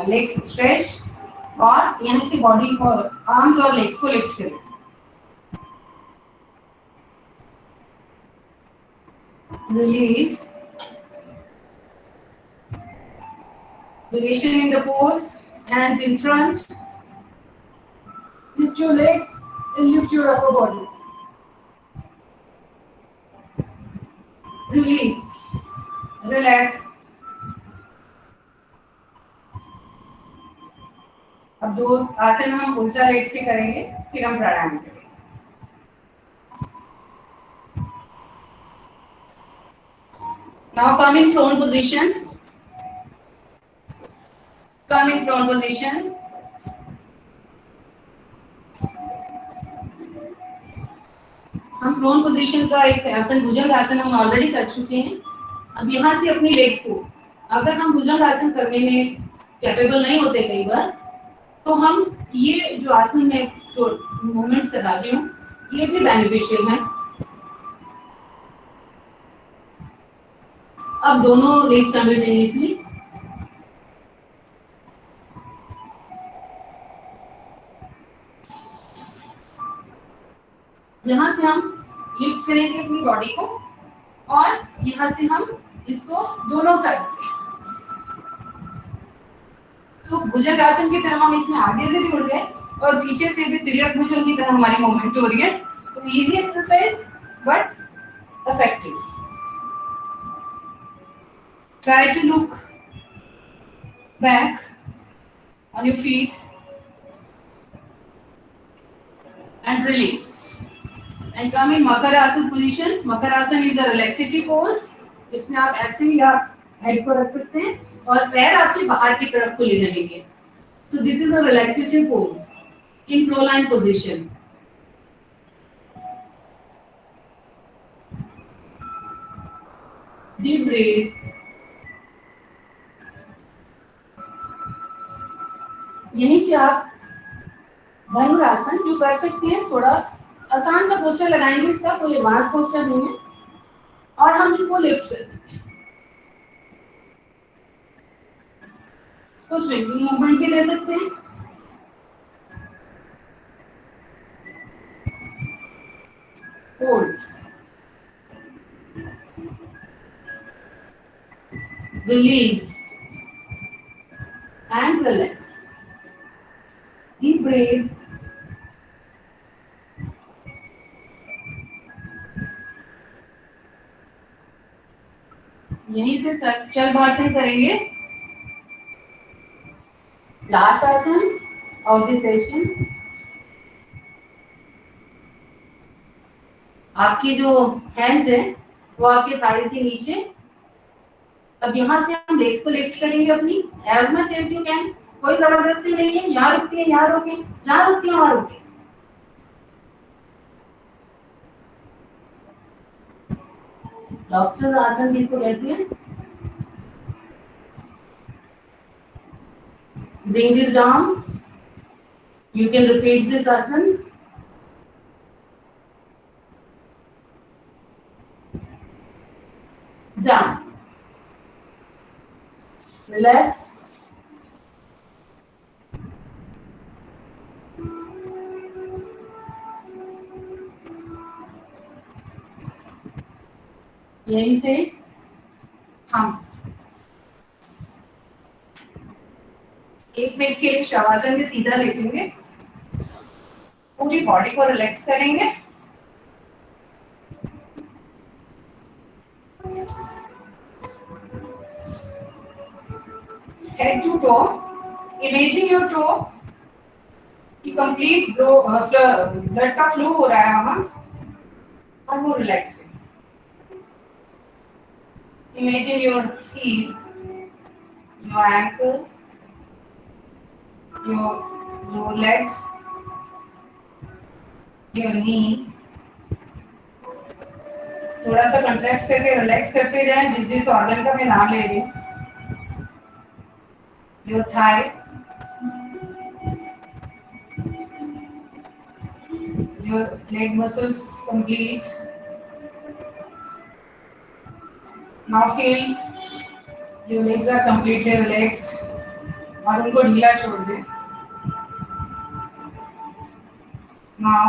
लेग्स स्ट्रेच और यहां से बॉडी को, आर्म्स और लेग्स को लिफ्ट करें। Release. Variation in the pose, hands in front. Lift your legs and lift your upper body. Release. Relax. अब दो आसन हम उल्टा लेट के करेंगे, फिर हम प्राणायाम करेंगे। Now come in prone position. Come in prone position. हम प्रोन पोजीशन का एक आसन भुजंग आसन हम ऑलरेडी कर चुके हैं। अब यहाँ से अपनी लेग्स को, अगर हम भुजंग आसन करने में कैपेबल नहीं होते कई बार, तो हम ये जो आसन में जो मूवमेंट्स करा रही हूँ ये भी बेनिफिशियल है। अब दोनों लेग्स साइमल्टेनियसली, यहाँ से हम लिफ्ट करेंगे अपनी बॉडी को और यहाँ से हम इसको दोनों साइड, तो भुजंग आसन की तरह हम इसमें आगे से भी उड़ गए और पीछे से भी तिर्यक भुजंग की तरह हमारी मूवमेंट हो रही है। तो easy exercise but effective. Try to look back on your feet and release and come in Makarasan position. Makarasan is a relaxative pose. इसमें आप ऐसे ही आप हेड को रख सकते हैं और पैर आपके बाहर की तरफ को ले जाएंगे। So this is a relaxative pose in proline position. Deep breath. यहीं से आप धनुरासन जो कर सकते हैं, थोड़ा आसान सा पोस्टर लगाएंगे, इसका कोई एडवांस पोस्टर नहीं है और हम इसको लिफ्ट कर देंगे। इसको स्विंगिंग मूवमेंट भी दे सकते हैं। Hold, release and relax. Deep breath. यहीं से चल भाषण करेंगे। लास्ट आसन ऑफ द सेशन। आपकी जो हैंड्स है वो आपके थाइस के नीचे। अब यहाँ से हम लेग्स को लिफ्ट करेंगे अपनी as much as you can. कोई जबरदस्ती नहीं है, यहाँ रुकती है यहाँ रुके, यहाँ रुकती है वहां रुके। लॉबस्टर आसन किसको कहते हैं? Bring this down. You can repeat this asan. Down. Relax. यहीं से हम 1 मिनट के लिए शवासन में सीधा लेटेंगे, पूरी बॉडी को रिलैक्स करेंगे। Head to toe, imagine your toe कि कंप्लीट ब्लड का फ्लो हो रहा है वहां और वो रिलैक्स है। Imagine your heel, your ankle, your legs, your knee। थोड़ा सा कंट्रैक्ट करके रिलैक्स करते जाएं जिस जिस ऑर्गन का मैं नाम ले रही हूँ। Your thigh, your leg muscles complete। Now feel your legs are completely relaxed और उनको ढीला छोड़ दें। Now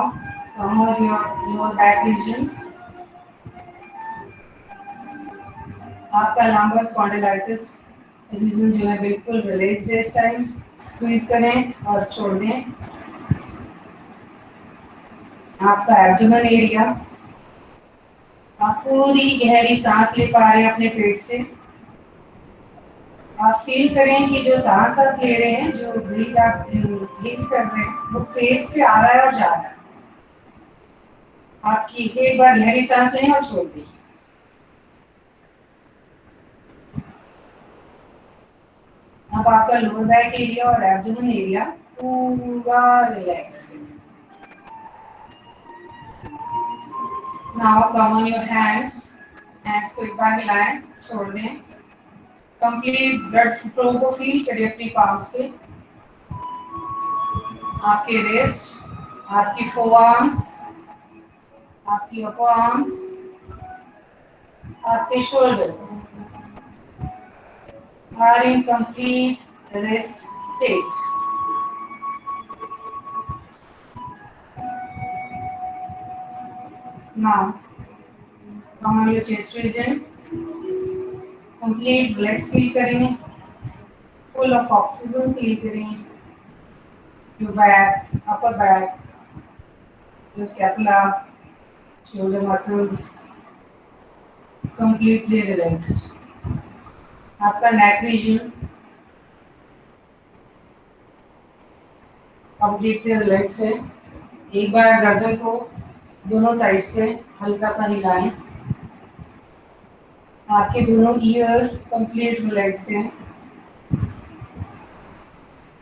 come on your back region। आपका lumbar spondylitis रीजन जो है बिल्कुल रिलैक्स्ड है इस टाइम। स्क्वीज करें और छोड़ दें। आपका एब्डोमेन एरिया, आप पूरी गहरी सांस ले पा रहे हैं अपने पेट से। आप फील करें कि जो सांस आप ले रहे हैं, जो ब्रीथ आप हील कर रहे हैं, वो पेट से आ रहा है और जा रहा है। आपकी एक बार गहरी सांस लें और छोड़ दें। अब आपका लोअर बैक एरिया और एब्डोमेन एरिया पूरा रिलैक्स है। Now come on your hands. Hands को एक बार हिलाएं, छोड़ दें। कंप्लीट ब्लड फ्लो को फील करिए अपनी पाम्स पे। आपके रिस्ट, आपकी फोरआर्म्स, आपकी अपर आर्म्स, आपके shoulders are in complete rest state। Now come on your chest region, complete relax feel करें, full of oxygen feel करें। your back, upper back, your scapula, shoulder muscles completely relaxed। आपका neck region completely relax है। एक बार गर्दन को दोनों sides पे हल्का सा हिलाएं। आपके दोनों ईयर कंप्लीट रिलैक्स्ड हैं।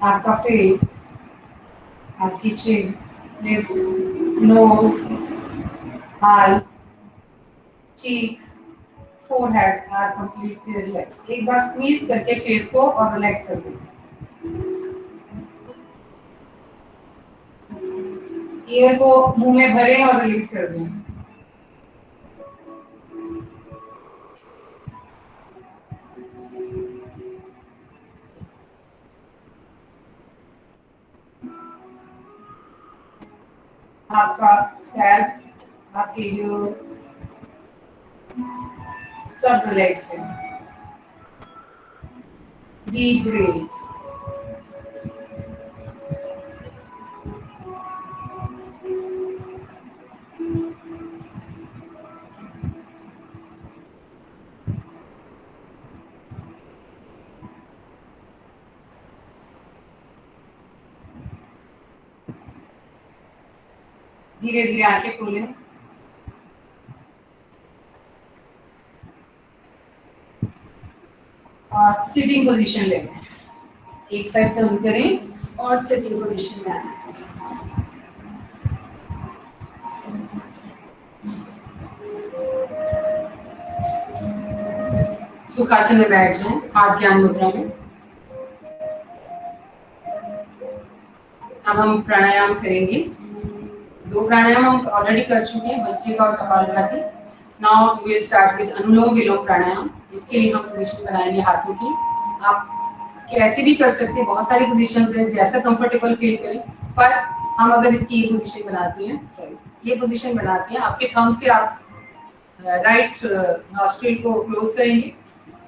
आपका फेस, आपकी chin, lips, nose, eyes, cheeks, forehead are completely relaxed. एक बार स्क्वीज करके फेस को और रिलैक्स कर दें। ईयर को मुंह में भरें और रिलीज कर दें। आपका स्कैल्प, आपके जो सब रिलैक्स है। Deep breath. धीरे धीरे आंखें खोलें। और सिटिंग पोजीशन ले लें, एक साइड टर्न करें और सिटिंग पोजीशन में आए। सुखासन में बैठ जाएं, हाथ ज्ञान मुद्रा में। अब हम प्राणायाम करेंगे। 2 प्राणायाम हम ऑलरेडी कर चुके हैं, भस्त्रिका और Kapalbhati. Now we will start with Anulom Vilom Pranayam. इसके लिए हम पोजीशन बनाएंगे हाथों की। आप कैसे भी कर सकते हैं, बहुत सारी पोजीशंस हैं, जैसा कंफर्टेबल फील करें। पर हम अगर इसकी ये पोजीशन बनाते हैं, सॉरी ये पोजीशन बनाते हैं, आपके थंब से आप राइट नॉस्ट्रिल को क्लोज करेंगे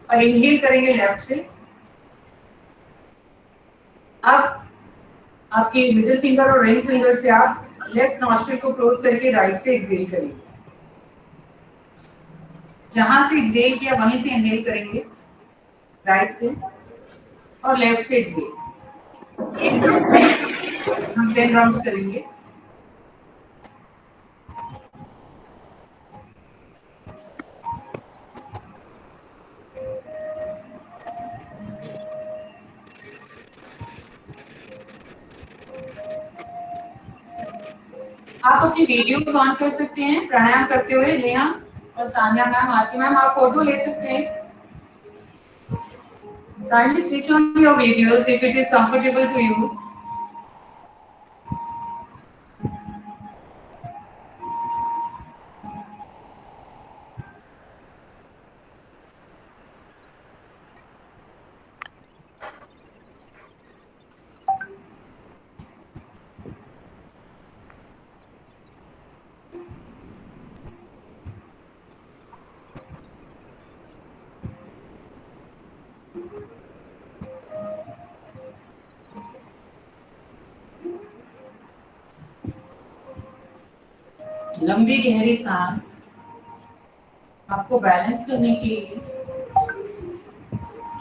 और इनहेल करेंगे लेफ्ट से। अब आपके मिडिल फिंगर और रिंग फिंगर से आप लेफ्ट नॉस्ट्रिल को क्लोज करके राइट से एक्सहेल करेंगे। जहां से एक्सहेल किया वहीं से इनहेल करेंगे राइट से और लेफ्ट से एक्सहेल। हम 10 राउंड्स करेंगे। आप अपनी वीडियो ऑन कर सकते हैं प्राणायाम करते हुए। नेहा और सानिया मैम, आरती मैम, आप फोटो ले सकते हैं। Kindly switch on your videos if it is comfortable to you. लंबी गहरी सांस आपको बैलेंस करने के लिए,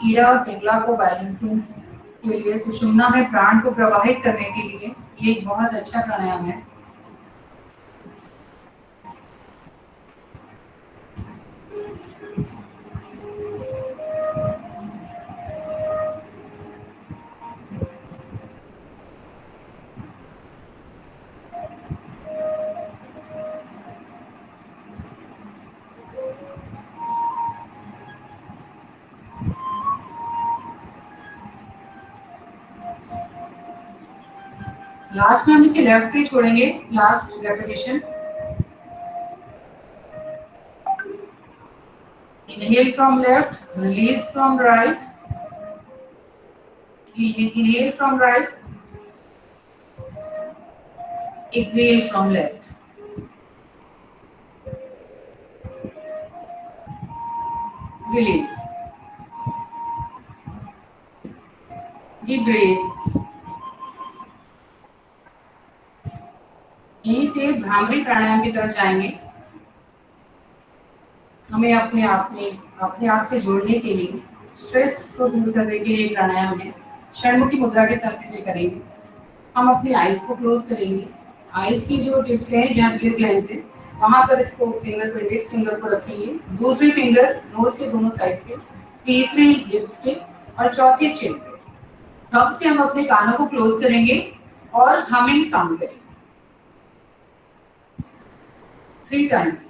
ईड़ा और पिंगला को बैलेंसिंग के लिए, सुषुम्ना में प्राण को प्रवाहित करने के लिए ये एक बहुत अच्छा प्राणायाम है। लास्ट में हम इसे लेफ्ट पे छोड़ेंगे, last repetition. Inhale from left, release from right, inhale from right, exhale from left. Release. Deep breathe. यहीं से भ्रामरी प्राणायाम की तरफ जाएंगे। हमें अपने आप से जोड़ने के लिए, स्ट्रेस को दूर करने के लिए प्राणायाम है। षणमुखी मुद्रा के साथ इसे करेंगे। हम अपनी आईज को क्लोज करेंगे। आईज की जो टिप्स हैं, जहाँ क्लियर लेंस है, वहां पर इसको फिंगर को, इंडेक्स फिंगर को रखेंगे, दूसरी फिंगर नोज के दोनों साइड पे, तीसरी लिप्स पे और चौथी चिन पे। थंब से हम अपने कानों को क्लोज करेंगे और हमिंग साउंड करेंगे 3 times.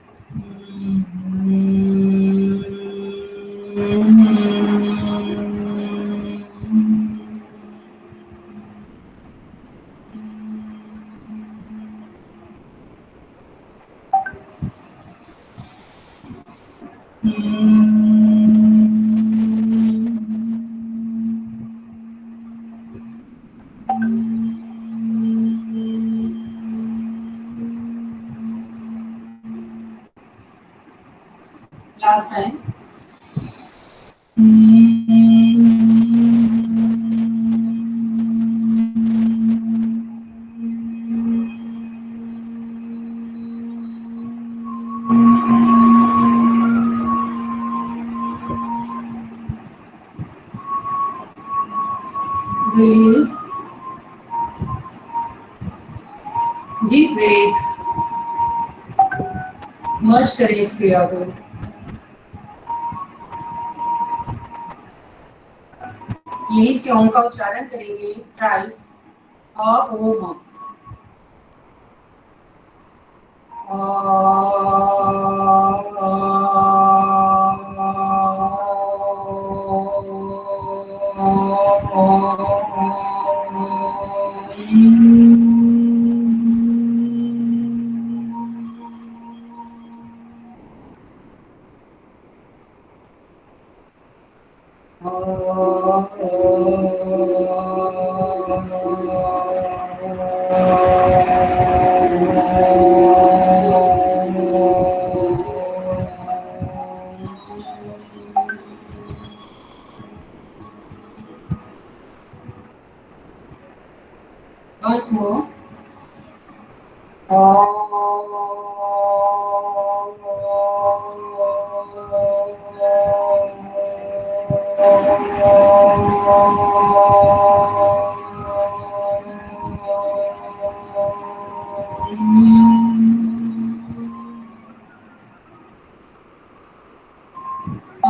Last time. Release. Deep breathe. मर्ज करें इस क्रिया को। यही से ओम का उच्चारण करेंगे थ्राइस। अ ओम once more.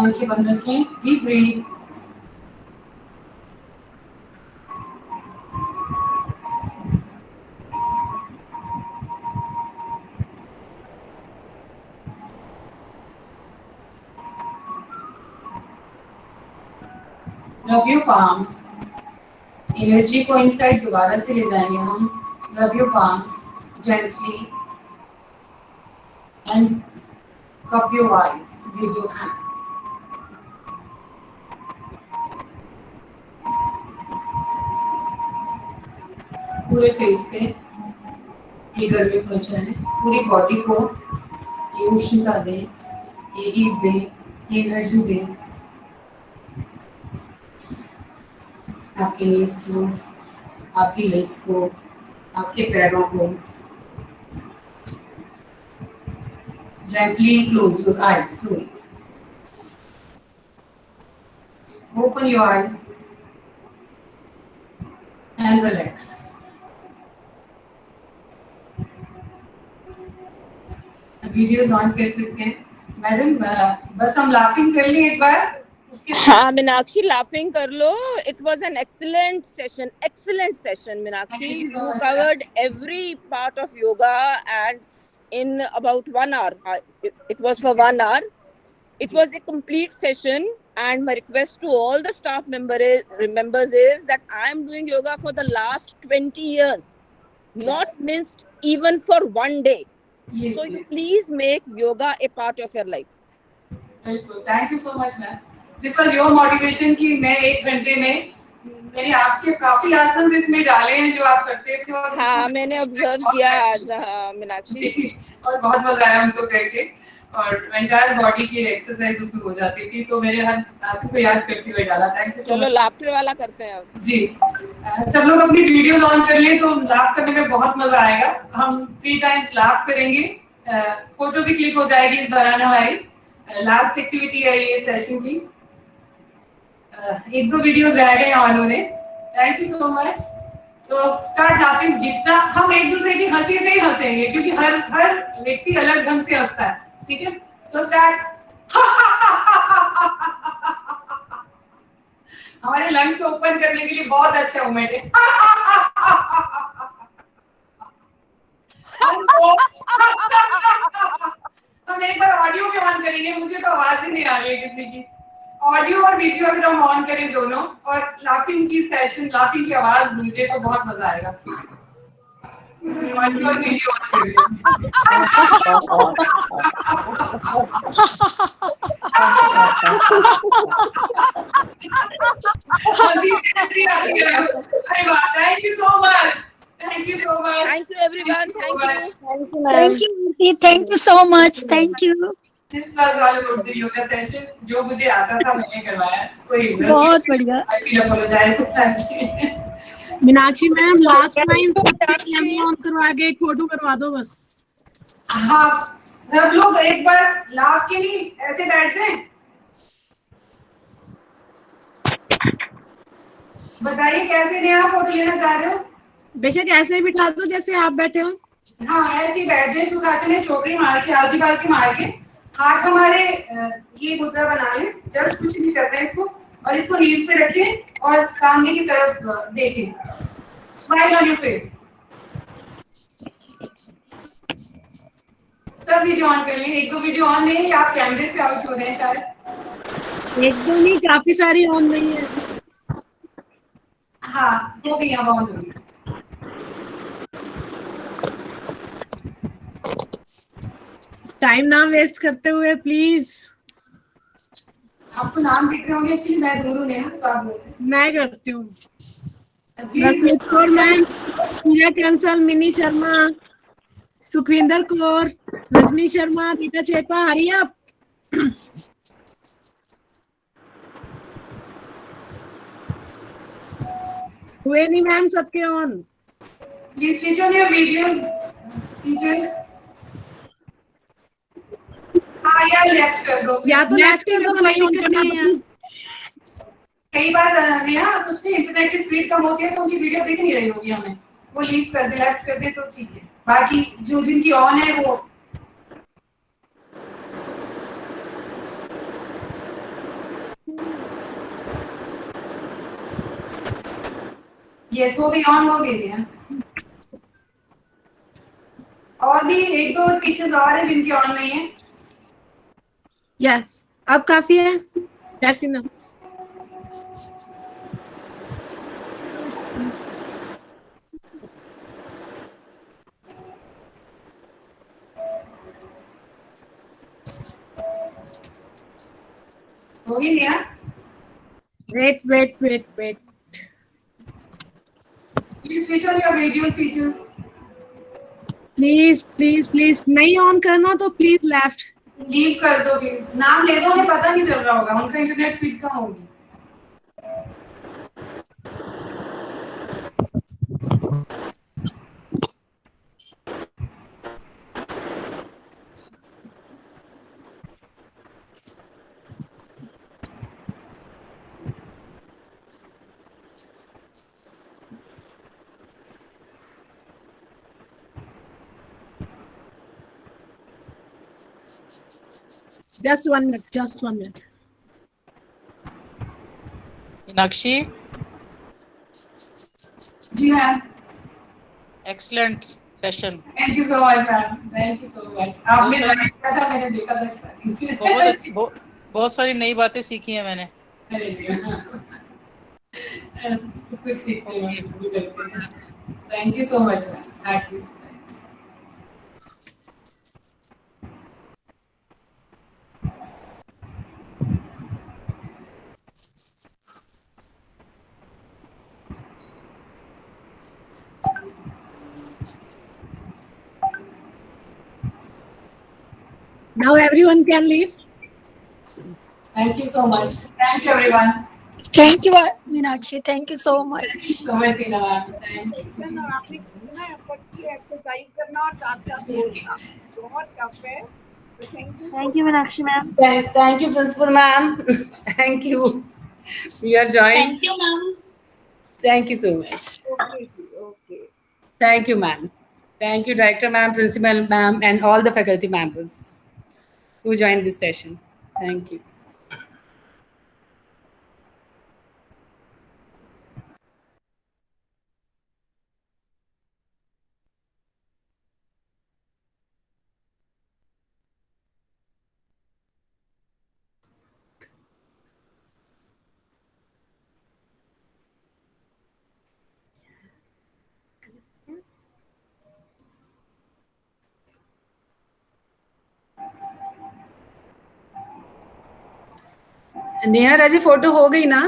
आंखें बंद रखें, deep breath. Rub your palm, energy को इनसाइड दोबारा से ले जाएंगे हम। Rub your palm gently and cup your eyes with your hands. पूरे फेस पे ये गर्मी पहुंचाएं, पूरी बॉडी को ये उष्णता दें, ये हीट दें, ये एनर्जी दें। आपके नीज को, आपकी लेग्स को, आपके पैरों को। Gently close your eyes slowly. Open your eyes and relax. Videos on कर सकते हैं मैडम। बस हम लाफिंग कर लिए एक बार, उसके हाँ मीनाक्षी, लाफिंग कर लो। It was an excellent session, Meenakshi. You covered every part of yoga and in about 1 hour. It was for 1 hour. It was a complete session, and my request to all the staff members is that I am doing yoga for the last 20 years, not missed even for 1 day. Yes, So you yes. please make yoga a part of your life. बिल्कुल, thank you so much ma'am. This was your motivation कि मैं 1 घंटे में मैंने आपके काफी आसन इसमें डाले हैं जो आप करते थे। और हाँ, मैंने ऑब्जर्व किया आज। हाँ मीनाक्षी, और बहुत मजा आया हमको करके, और एंटायर बॉडी की एक्सरसाइज उसमें हो जाती थी, तो मेरे हर आसन को याद करते हुए डाला। थैंक यू सो चलो मच। लाफ्टर वाला करते हैं अब। जी, सब लोग अपनी वीडियोस ऑन कर लें तो लाफ करने में बहुत मजा आएगा। हम 3 टाइम्स लाफ करेंगे, फोटो भी क्लिक हो जाएगी इस दौरान हमारी। लास्ट एक्टिविटी है ये सेशन की। 1-2 वीडियोस रह गए ऑन होने। Thank you so much. So start laughing. जितना हम एक दूसरे की हंसी से ही हंसेंगे, क्योंकि हर व्यक्ति अलग ढंग से हंसता है, ठीक है। So start. हमारे लंग्स को ओपन करने के लिए बहुत अच्छा मूवमेंट है। हम एक बार ऑडियो भी ऑन करेंगे, मुझे तो आवाज ही नहीं आ रही है किसी की। ऑडियो और वीडियो अगर हम ऑन करें दोनों, और लाफिंग की सेशन, लाफिंग की आवाज मुझे तो बहुत मजा आएगा। ऑडियो और वीडियो ऑन करेंगे। अरे वाह, thank you so much. Thank you so much. Thank you everyone. Thank you. Thank you, Aarti. Thank you so much. Thank you. This was all about the yoga session. जो मुझे आता था मैंने करवाया। कोई बहुत बढ़िया। I feel apologize actually. Meenakshi ma'am, last time camera on करवा के एक फोटो करवा दो बस। हाँ, सब लोग एक बार लाफ के नहीं ऐसे बैठ जाएं। बताइए कैसे नया फोटो लेना चाह रहे हो? बेशक ऐसे बिठा दो जैसे आप बैठे हो। हाँ, ऐसे ही बैठ जाए सुखासन में, चौकड़ी मार के, आधी बाल के मार के, हाथ हमारे ये मुद्रा बना ले, जस्ट कुछ नहीं करना है इसको, और इसको नीज पे रखें और सामने की तरफ देखें, स्माइल ऑन योर फेस। सब वीडियो ऑन कर लें, एक दो वीडियो ऑन नहीं है, आप कैमरे से आउट हो रहे हैं शायद। एक दो नहीं, काफी सारी ऑन नहीं है। हाँ, हो गई, अब ऑन हो गई। टाइम ना वेस्ट करते हुए प्लीज। आपको नाम दिख रहे होंगे, एक्चुअली मैं दूर हूँ नेहा, तो आप बोल मैं करती हूँ। रहे रश्मित कौर मैम, मीरा कंसल, मिनी शर्मा, सुखविंदर कौर, रजनी शर्मा, रीटा चेपा, हरी अप। हुए नहीं मैम सबके on. Please switch on your videos teachers. हाँ, या लेफ्ट कर दो, या तो लेफ्ट कर दो, कोई दिक्कत नहीं है यार। कई बार नेहा कुछ नहीं, इंटरनेट की स्पीड कम होती है तो उनकी वीडियो दिख नहीं रही होगी हमें, वो लीव कर दे, लेफ्ट कर दे तो ठीक है। बाकी जो जिनकी ऑन है वो यस हो गई, ऑन हो गई है। और भी एक दो टीचर्स और हैं जिनकी ऑन नहीं है। यस, अब काफी है, दैट्स इनफ। हो गई Neha? Wait wait wait wait, please switch on your videos teachers. Please please please, नहीं ऑन करना तो प्लीज लेफ्ट। लीव कर दो प्लीज, नाम ले दो, उन्हें पता नहीं चल रहा होगा, उनका इंटरनेट स्पीड कम होगी। Just 1 minute, just 1 minute. Meenakshi, ji ma'am, excellent session. Thank you so much ma'am, thank you so much. आपने ज्वाइन किया था, मैंने देखा था स्टार्टिंग से। बहुत सारी नई बातें सीखी हैं मैंने। कुछ सीखते हैं। Thank you so much ma'am, at least thanks. Now everyone can leave. Thank you so much. Thank you everyone. Thank you, Meenakshi. Thank you so much. Thank you so much Tina ma'am. Thank you. आपने कितना effort किया exercise करना और साथ साथ बोलना, बहुत tough है। Thank you, Meenakshi ma'am. Thank you principal ma'am. Thank you. We are joined. Thank you, ma'am. Thank you so much. Okay. Thank you ma'am. Thank you director ma'am, principal ma'am, and all the faculty members who joined this session. Thank you. Neha राजी photo हो गई ना?